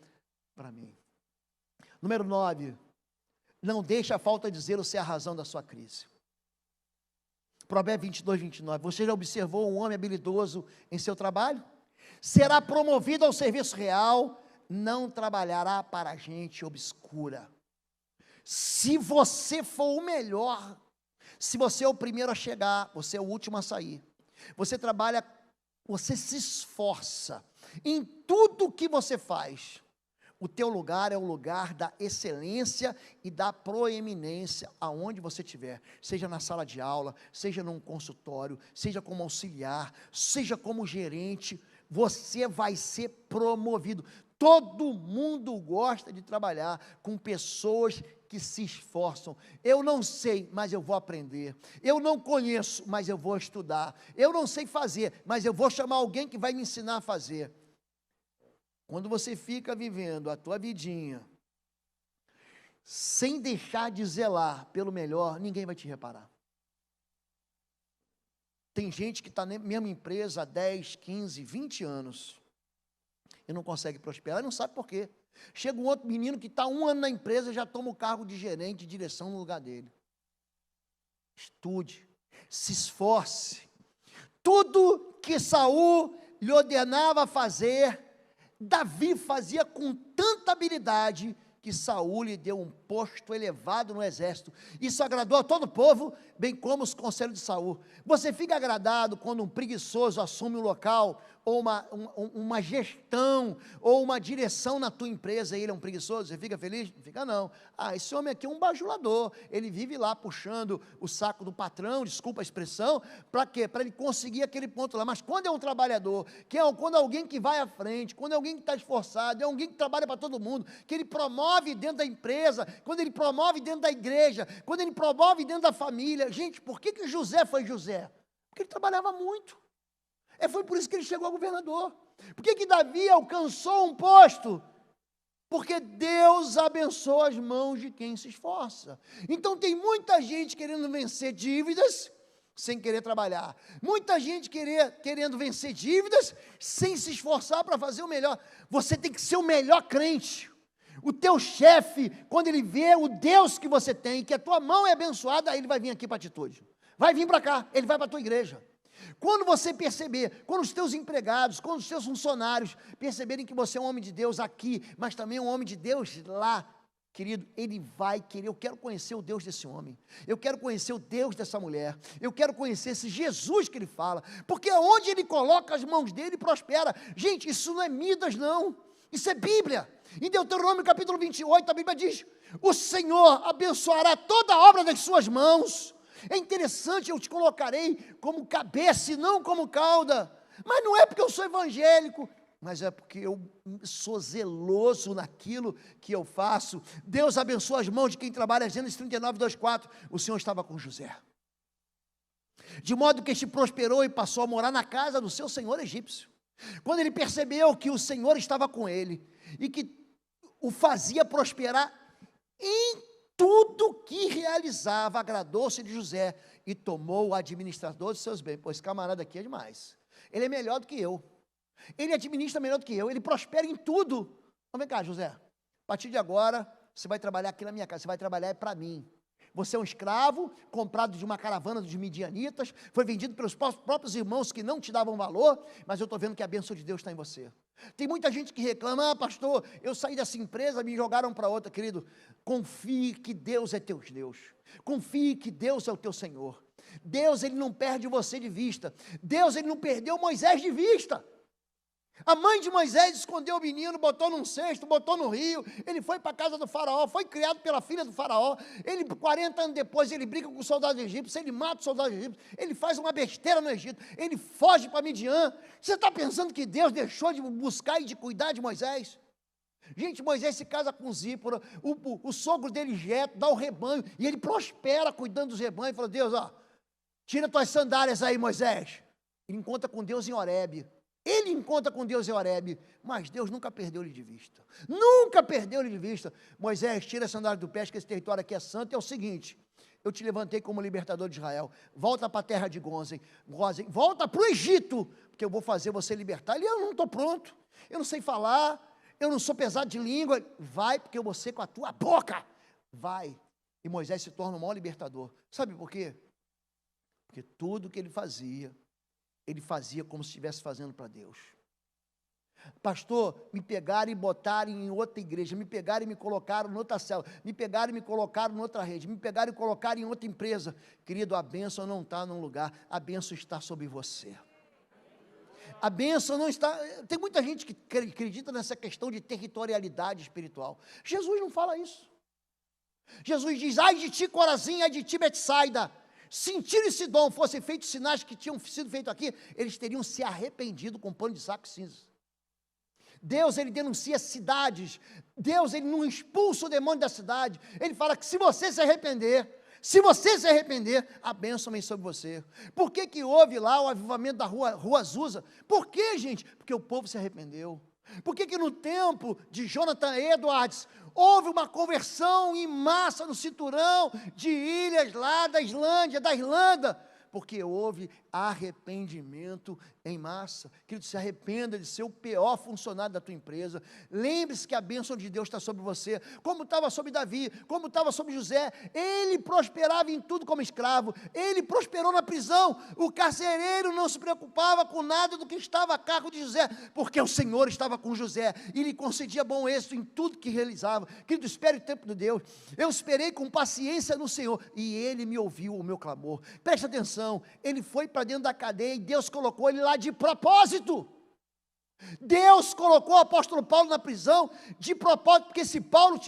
para mim. Número 9, não deixe a falta de zelo ser a razão da sua crise. Provérbios 22, 29, você já observou um homem habilidoso em seu trabalho? Será promovido ao serviço real, não trabalhará para a gente obscura. Se você for o melhor, se você é o primeiro a chegar, você é o último a sair, você trabalha, você se esforça em tudo que você faz, o teu lugar é o lugar da excelência e da proeminência, aonde você estiver, seja na sala de aula, seja num consultório, seja como auxiliar, seja como gerente, você vai ser promovido. Todo mundo gosta de trabalhar com pessoas que se esforçam. Eu não sei, mas eu vou aprender. Eu não conheço, mas eu vou estudar. Eu não sei fazer, mas eu vou chamar alguém que vai me ensinar a fazer. Quando você fica vivendo a tua vidinha, sem deixar de zelar pelo melhor, ninguém vai te reparar. Tem gente que está na mesma empresa há 10, 15, 20 anos, e não consegue prosperar, e não sabe por quê. Chega um outro menino que está 1 ano na empresa e já toma o cargo de gerente, de direção no lugar dele. Estude, se esforce. Tudo que Saul lhe ordenava fazer, Davi fazia com tanta habilidade que Saul lhe deu um posto elevado no exército. Isso agradou a todo o povo, bem como os conselhos de Saul. Você fica agradado quando um preguiçoso assume um local, ou uma gestão, ou uma direção na tua empresa, e ele é um preguiçoso, você fica feliz? Não fica não. Esse homem aqui é um bajulador, ele vive lá puxando o saco do patrão, desculpa a expressão, para quê? Para ele conseguir aquele ponto lá. Mas quando é um trabalhador, quando é alguém que vai à frente, quando é alguém que está esforçado, é alguém que trabalha para todo mundo, que ele promove dentro da empresa, quando ele promove dentro da igreja, quando ele promove dentro da família. Gente, por que José foi José? Porque ele trabalhava muito. Foi por isso que ele chegou a governador. Por que Davi alcançou um posto? Porque Deus abençoa as mãos de quem se esforça. Então tem muita gente querendo vencer dívidas sem querer trabalhar. Muita gente querendo vencer dívidas sem se esforçar para fazer o melhor. Você tem que ser o melhor crente. O teu chefe, quando ele vê o Deus que você tem, que a tua mão é abençoada, aí ele vai vir aqui para a atitude. Vai vir para cá, ele vai para a tua igreja. Quando você perceber, quando os teus empregados, quando os teus funcionários perceberem que você é um homem de Deus aqui, mas também um homem de Deus lá, querido, ele vai querer, eu quero conhecer o Deus desse homem, eu quero conhecer o Deus dessa mulher, eu quero conhecer esse Jesus que ele fala, porque onde ele coloca as mãos dele, prospera. Gente, isso não é Midas não, isso é Bíblia. Em Deuteronômio capítulo 28, a Bíblia diz, o Senhor abençoará toda a obra das suas mãos. É interessante, eu te colocarei como cabeça e não como cauda, mas não é porque eu sou evangélico, mas é porque eu sou zeloso naquilo que eu faço. Deus abençoa as mãos de quem trabalha. Gênesis 39, 2,4, o Senhor estava com José, de modo que este prosperou e passou a morar na casa do seu senhor egípcio. Quando ele percebeu que o Senhor estava com ele, e que o fazia prosperar em tudo que realizava, agradou-se de José e tomou o administrador de seus bens. Pô, esse camarada aqui é demais, ele é melhor do que eu, ele administra melhor do que eu, ele prospera em tudo. Então vem cá, José, a partir de agora, você vai trabalhar aqui na minha casa, você vai trabalhar para mim. Você é um escravo, comprado de uma caravana dos midianitas, foi vendido pelos próprios irmãos que não te davam valor, mas eu estou vendo que a bênção de Deus está em você. Tem muita gente que reclama, pastor, eu saí dessa empresa, me jogaram para outra. Querido, confie que Deus é teu Deus, confie que Deus é o teu Senhor. Deus, Ele não perde você de vista. Deus, Ele não perdeu Moisés de vista. A mãe de Moisés escondeu o menino, botou num cesto, botou no rio, ele foi para a casa do faraó, foi criado pela filha do faraó, ele 40 anos depois, ele briga com o soldado egípcio, ele mata o soldado egípcio, ele faz uma besteira no Egito, ele foge para Midian. Você está pensando que Deus deixou de buscar e de cuidar de Moisés? Gente, Moisés se casa com Zípora, o sogro dele Jetro dá o rebanho, e ele prospera cuidando dos rebanhos, fala, Deus, tira tuas sandálias aí, Moisés. Ele encontra com Deus em Horebe. Ele encontra com Deus em Horebe, mas Deus nunca perdeu ele de vista. Nunca perdeu ele de vista. Moisés, tira a sandália do pé, que esse território aqui é santo. É o seguinte, eu te levantei como libertador de Israel. Volta para a terra de Gósen. Volta para o Egito, porque eu vou fazer você libertar. Ele, eu não estou pronto. Eu não sei falar. Eu não sou pesado de língua. Vai, porque eu vou ser com a tua boca. Vai. E Moisés se torna o maior libertador. Sabe por quê? Porque tudo que ele fazia como se estivesse fazendo para Deus. Pastor, me pegaram e botaram em outra igreja, me pegaram e me colocaram em outra célula, me pegaram e me colocaram em outra rede, me pegaram e colocaram em outra empresa. Querido, a bênção não está num lugar, a bênção está sobre você. A bênção não está... Tem muita gente que acredita nessa questão de territorialidade espiritual. Jesus não fala isso. Jesus diz, ai de ti, Corazim, ai de ti, Betsaida. Se Tiro e Sidom fossem feitos sinais que tinham sido feitos aqui, eles teriam se arrependido com pano de saco e cinza. Deus, Ele denuncia cidades. Deus, Ele não expulsa o demônio da cidade. Ele fala que se você se arrepender, a bênção vem sobre você. Por que houve lá o avivamento da rua Azusa? Por que, gente? Porque o povo se arrependeu. Por que no tempo de Jonathan Edwards, houve uma conversão em massa no cinturão de ilhas lá da Irlanda? Porque houve arrependimento em massa. Querido, se arrependa de ser o pior funcionário da tua empresa. Lembre-se que a bênção de Deus está sobre você, como estava sobre Davi, como estava sobre José. Ele prosperava em tudo como escravo, ele prosperou na prisão. O carcereiro não se preocupava com nada do que estava a cargo de José, porque o Senhor estava com José e lhe concedia bom êxito em tudo que realizava. Querido, espere o tempo de Deus. Eu esperei com paciência no Senhor e Ele me ouviu o meu clamor. Preste atenção, ele foi para dentro da cadeia e Deus colocou ele lá de propósito. Deus colocou o apóstolo Paulo na prisão de propósito, porque se Paulo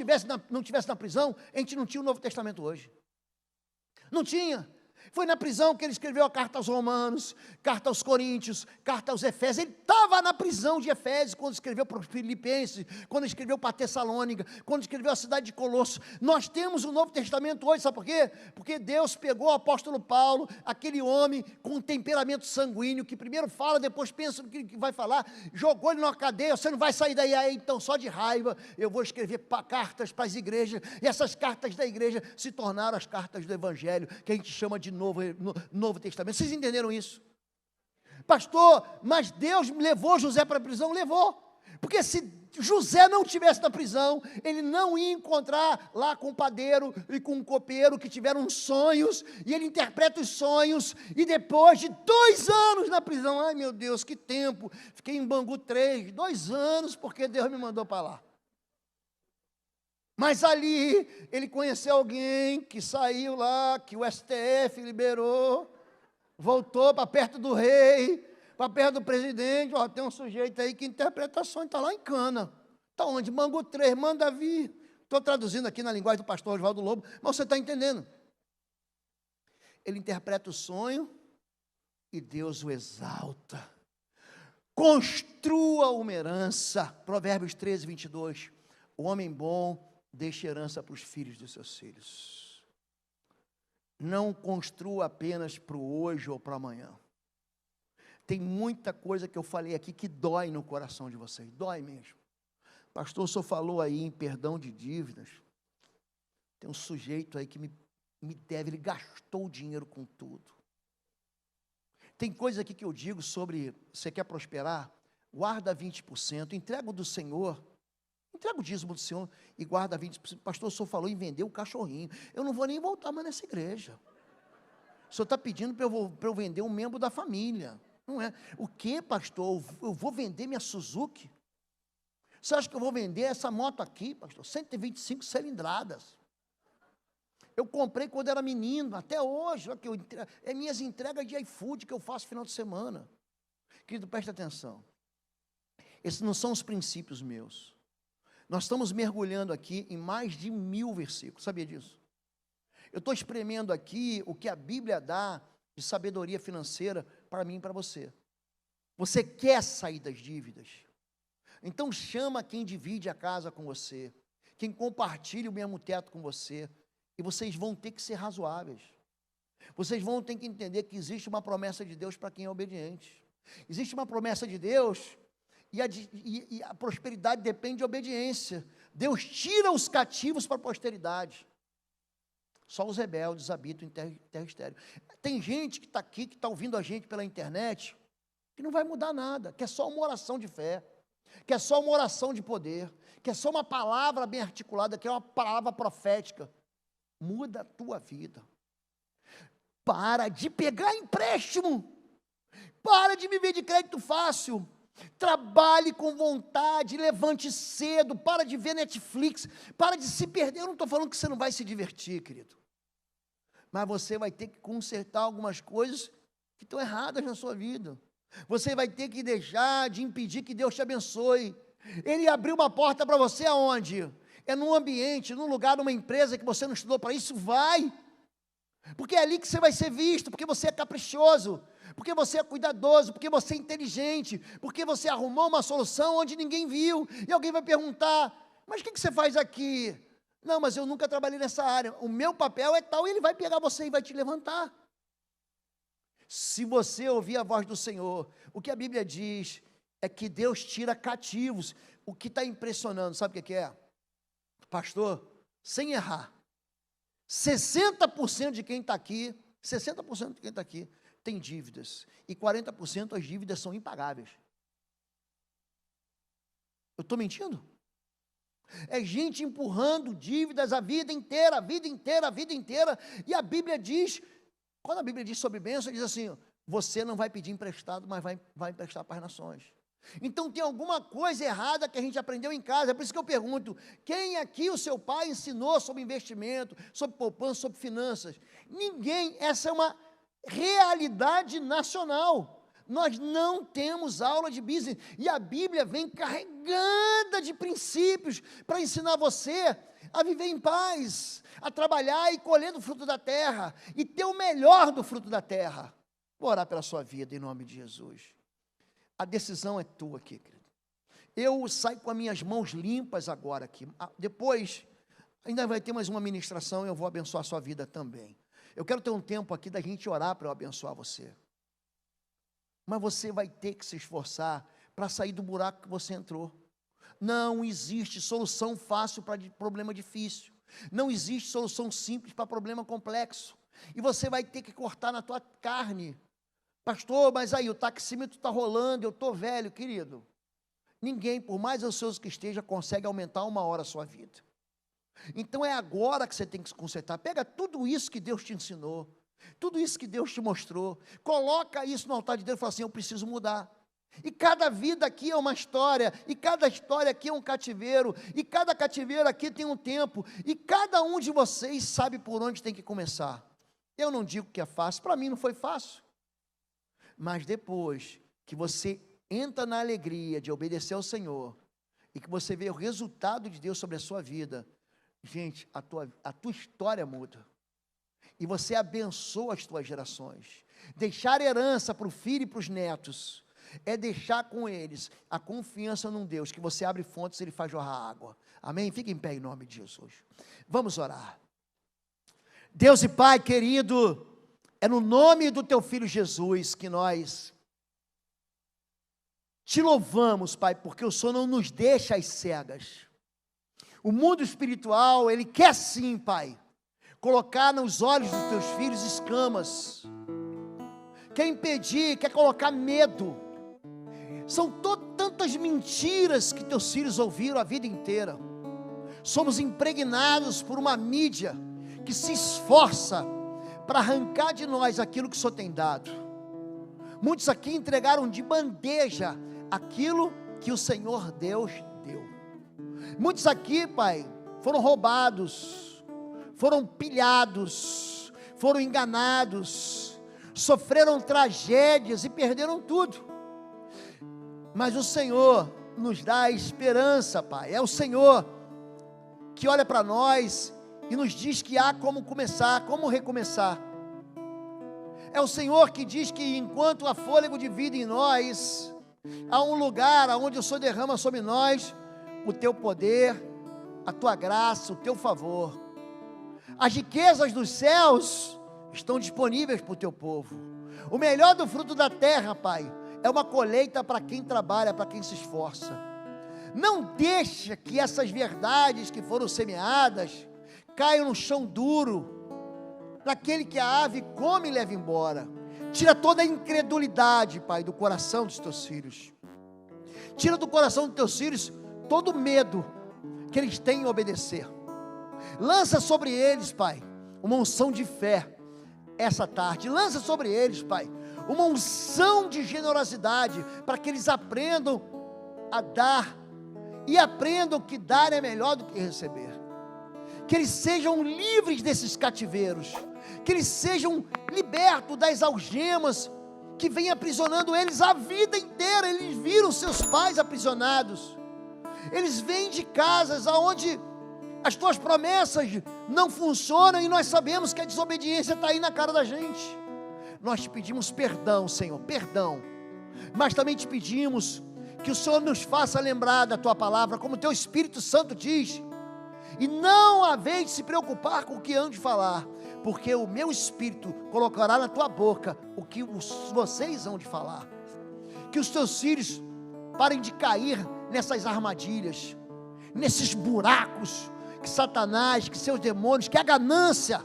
não tivesse na prisão, a gente não tinha o Novo Testamento hoje. Não tinha. Foi na prisão que ele escreveu a carta aos Romanos, carta aos Coríntios, carta aos Efésios. Ele estava na prisão de Efésios quando escreveu para os Filipenses, quando escreveu para Tessalônica, quando escreveu a cidade de Colosso. Nós temos o Novo Testamento hoje, sabe por quê? Porque Deus pegou o apóstolo Paulo, aquele homem com um temperamento sanguíneo, que primeiro fala, depois pensa no que vai falar, jogou ele numa cadeia, você não vai sair daí, então só de raiva, eu vou escrever cartas para as igrejas, e essas cartas da igreja se tornaram as cartas do Evangelho, que a gente chama de Novo Testamento. Vocês entenderam isso? Pastor, mas Deus levou José para a prisão? Levou, porque se José não estivesse na prisão, ele não ia encontrar lá com o padeiro e com o copeiro que tiveram sonhos, e ele interpreta os sonhos, e depois de 2 anos na prisão, ai meu Deus, que tempo, fiquei em Bangu 2 anos, porque Deus me mandou para lá. Mas ali, ele conheceu alguém que saiu lá, que o STF liberou, voltou para perto do rei, para perto do presidente. Tem um sujeito aí que interpreta sonho, está lá em Cana. Está onde? Bangu 3, manda vir. Estou traduzindo aqui na linguagem do pastor Oswaldo Lobo, mas você está entendendo. Ele interpreta o sonho e Deus o exalta. Construa uma herança. Provérbios 13, 22. O homem bom deixa herança para os filhos dos seus filhos. Não construa apenas para o hoje ou para amanhã. Tem muita coisa que eu falei aqui que dói no coração de vocês, dói mesmo. Pastor, o senhor falou aí em perdão de dívidas. Tem um sujeito aí que me deve, ele gastou o dinheiro com tudo. Tem coisa aqui que eu digo sobre, você quer prosperar? Guarda 20%, entrega o do Senhor. Entrega o dízimo do Senhor e guarda 20%. Pastor, o senhor falou em vender um cachorrinho. Eu não vou nem voltar mais nessa igreja. O senhor está pedindo para eu vender um membro da família. Não é? O que, pastor? Eu vou vender minha Suzuki? Você acha que eu vou vender essa moto aqui, pastor? 125 cilindradas. Eu comprei quando era menino, até hoje. Olha que é minhas entregas de iFood que eu faço final de semana. Querido, preste atenção. Esses não são os princípios meus. Nós estamos mergulhando aqui em mais de 1000 versículos. Sabia disso? Eu estou espremendo aqui o que a Bíblia dá de sabedoria financeira para mim e para você. Você quer sair das dívidas? Então chama quem divide a casa com você, quem compartilha o mesmo teto com você, e vocês vão ter que ser razoáveis. Vocês vão ter que entender que existe uma promessa de Deus para quem é obediente. Existe uma promessa de Deus e a prosperidade depende de obediência. Deus tira os cativos para a posteridade. Só os rebeldes habitam em terra estéril. Tem gente que está aqui, que está ouvindo a gente pela internet, que não vai mudar nada, que é só uma oração de fé, que é só uma oração de poder, que é só uma palavra bem articulada, que é uma palavra profética. Muda a tua vida. Para de pegar empréstimo. Para de viver de crédito fácil. Trabalhe com vontade, levante cedo, para de ver Netflix, para de se perder. Eu não estou falando que você não vai se divertir, querido, mas você vai ter que consertar algumas coisas que estão erradas na sua vida. Você vai ter que deixar de impedir que Deus te abençoe. Ele abriu uma porta para você aonde? É num ambiente, num lugar, numa empresa que você não estudou para isso, vai. Porque é ali que você vai ser visto, porque você é caprichoso, porque você é cuidadoso, porque você é inteligente, porque você arrumou uma solução onde ninguém viu, e alguém vai perguntar, mas o que você faz aqui? Não, mas eu nunca trabalhei nessa área, o meu papel é tal, e ele vai pegar você e vai te levantar. Se você ouvir a voz do Senhor, o que a Bíblia diz é que Deus tira cativos. O que está impressionando, sabe o que é? Pastor, sem errar, 60% de quem está aqui, 60% de quem está aqui tem dívidas, e 40% as dívidas são impagáveis. Eu estou mentindo? É gente empurrando dívidas a vida inteira, a vida inteira, a vida inteira, e a Bíblia diz, quando a Bíblia diz sobre bênção, diz assim, você não vai pedir emprestado, mas vai emprestar para as nações. Então tem alguma coisa errada que a gente aprendeu em casa, é por isso que eu pergunto, quem aqui o seu pai ensinou sobre investimento, sobre poupança, sobre finanças? Ninguém, essa é uma realidade nacional. Nós não temos aula de business, e a Bíblia vem carregada de princípios para ensinar você a viver em paz, a trabalhar e colher do fruto da terra, e ter o melhor do fruto da terra. Vou orar pela sua vida em nome de Jesus. A decisão é tua aqui, querido. Eu saio com as minhas mãos limpas agora aqui. Depois, ainda vai ter mais uma ministração e eu vou abençoar a sua vida também. Eu quero ter um tempo aqui da gente orar para eu abençoar você. Mas você vai ter que se esforçar para sair do buraco que você entrou. Não existe solução fácil para problema difícil. Não existe solução simples para problema complexo. E você vai ter que cortar na tua carne. Pastor, mas aí o taxímetro está rolando, eu estou velho, querido. Ninguém, por mais ansioso que esteja, consegue aumentar uma hora a sua vida. Então é agora que você tem que se consertar. Pega tudo isso que Deus te ensinou, tudo isso que Deus te mostrou, coloca isso no altar de Deus e fala assim, eu preciso mudar. E cada vida aqui é uma história, e cada história aqui é um cativeiro, e cada cativeiro aqui tem um tempo, e cada um de vocês sabe por onde tem que começar. Eu não digo que é fácil, para mim não foi fácil. Mas depois que você entra na alegria de obedecer ao Senhor, e que você vê o resultado de Deus sobre a sua vida, gente, a tua história muda. E você abençoa as tuas gerações. Deixar herança para o filho e para os netos, é deixar com eles a confiança num Deus, que você abre fontes e Ele faz jorrar água. Amém? Fique em pé em nome de Jesus. Vamos orar. Deus e Pai querido, é no nome do Teu Filho Jesus que nós te louvamos, Pai, porque o Senhor não nos deixa às cegas. O mundo espiritual, ele quer sim, Pai, colocar nos olhos dos Teus filhos escamas, quer impedir, quer colocar medo. São tantas mentiras que Teus filhos ouviram a vida inteira. Somos impregnados por uma mídia que se esforça para arrancar de nós aquilo que o Senhor tem dado. Muitos aqui entregaram de bandeja aquilo que o Senhor Deus deu. Muitos aqui, Pai, foram roubados, foram pilhados, foram enganados, sofreram tragédias e perderam tudo. Mas o Senhor nos dá esperança, Pai. É o Senhor que olha para nós e nos diz que há como começar, como recomeçar. É o Senhor que diz que enquanto há fôlego de vida em nós, há um lugar onde o Senhor derrama sobre nós o teu poder, a tua graça, o teu favor. As riquezas dos céus estão disponíveis para o teu povo. O melhor do fruto da terra, Pai, é uma colheita para quem trabalha, para quem se esforça. Não deixa que essas verdades que foram semeadas caiam no chão duro, naquele que a ave come e leva embora. Tira toda a incredulidade, Pai, do coração dos teus filhos. Tira do coração dos teus filhos todo o medo que eles têm em obedecer. Lança sobre eles, Pai, uma unção de fé essa tarde. Lança sobre eles, Pai, uma unção de generosidade, para que eles aprendam a dar, e aprendam que dar é melhor do que receber. Que eles sejam livres desses cativeiros, que eles sejam libertos das algemas que vêm aprisionando eles a vida inteira. Eles viram seus pais aprisionados, eles vêm de casas onde as tuas promessas não funcionam, e nós sabemos que a desobediência está aí na cara da gente. Nós te pedimos perdão, Senhor, perdão, mas também te pedimos que o Senhor nos faça lembrar da tua palavra, como o teu Espírito Santo diz, e não haveis de se preocupar com o que hão de falar, porque o meu Espírito colocará na tua boca o que vocês hão de falar. Que os teus filhos parem de cair nessas armadilhas, nesses buracos que Satanás, que seus demônios, que a ganância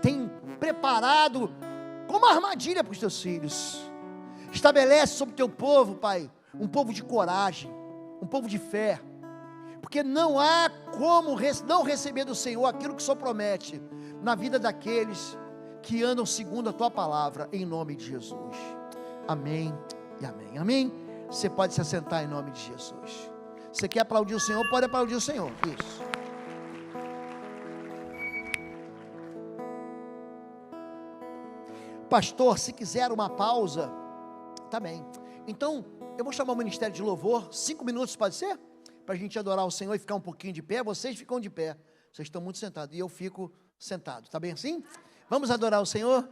tem preparado como armadilha para os teus filhos. Estabelece sobre o teu povo, Pai, um povo de coragem, um povo de fé, porque não há como não receber do Senhor aquilo que o Senhor promete na vida daqueles que andam segundo a tua palavra, em nome de Jesus. Amém e amém. Amém. Você pode se assentar em nome de Jesus. Você quer aplaudir o Senhor? Pode aplaudir o Senhor. Isso. Pastor, se quiser uma pausa, tá bem. Então, eu vou chamar o ministério de louvor, 5 minutos, pode ser? Para a gente adorar o Senhor e ficar um pouquinho de pé. Vocês ficam de pé, vocês estão muito sentados, e eu fico sentado, tá bem assim? Vamos adorar o Senhor?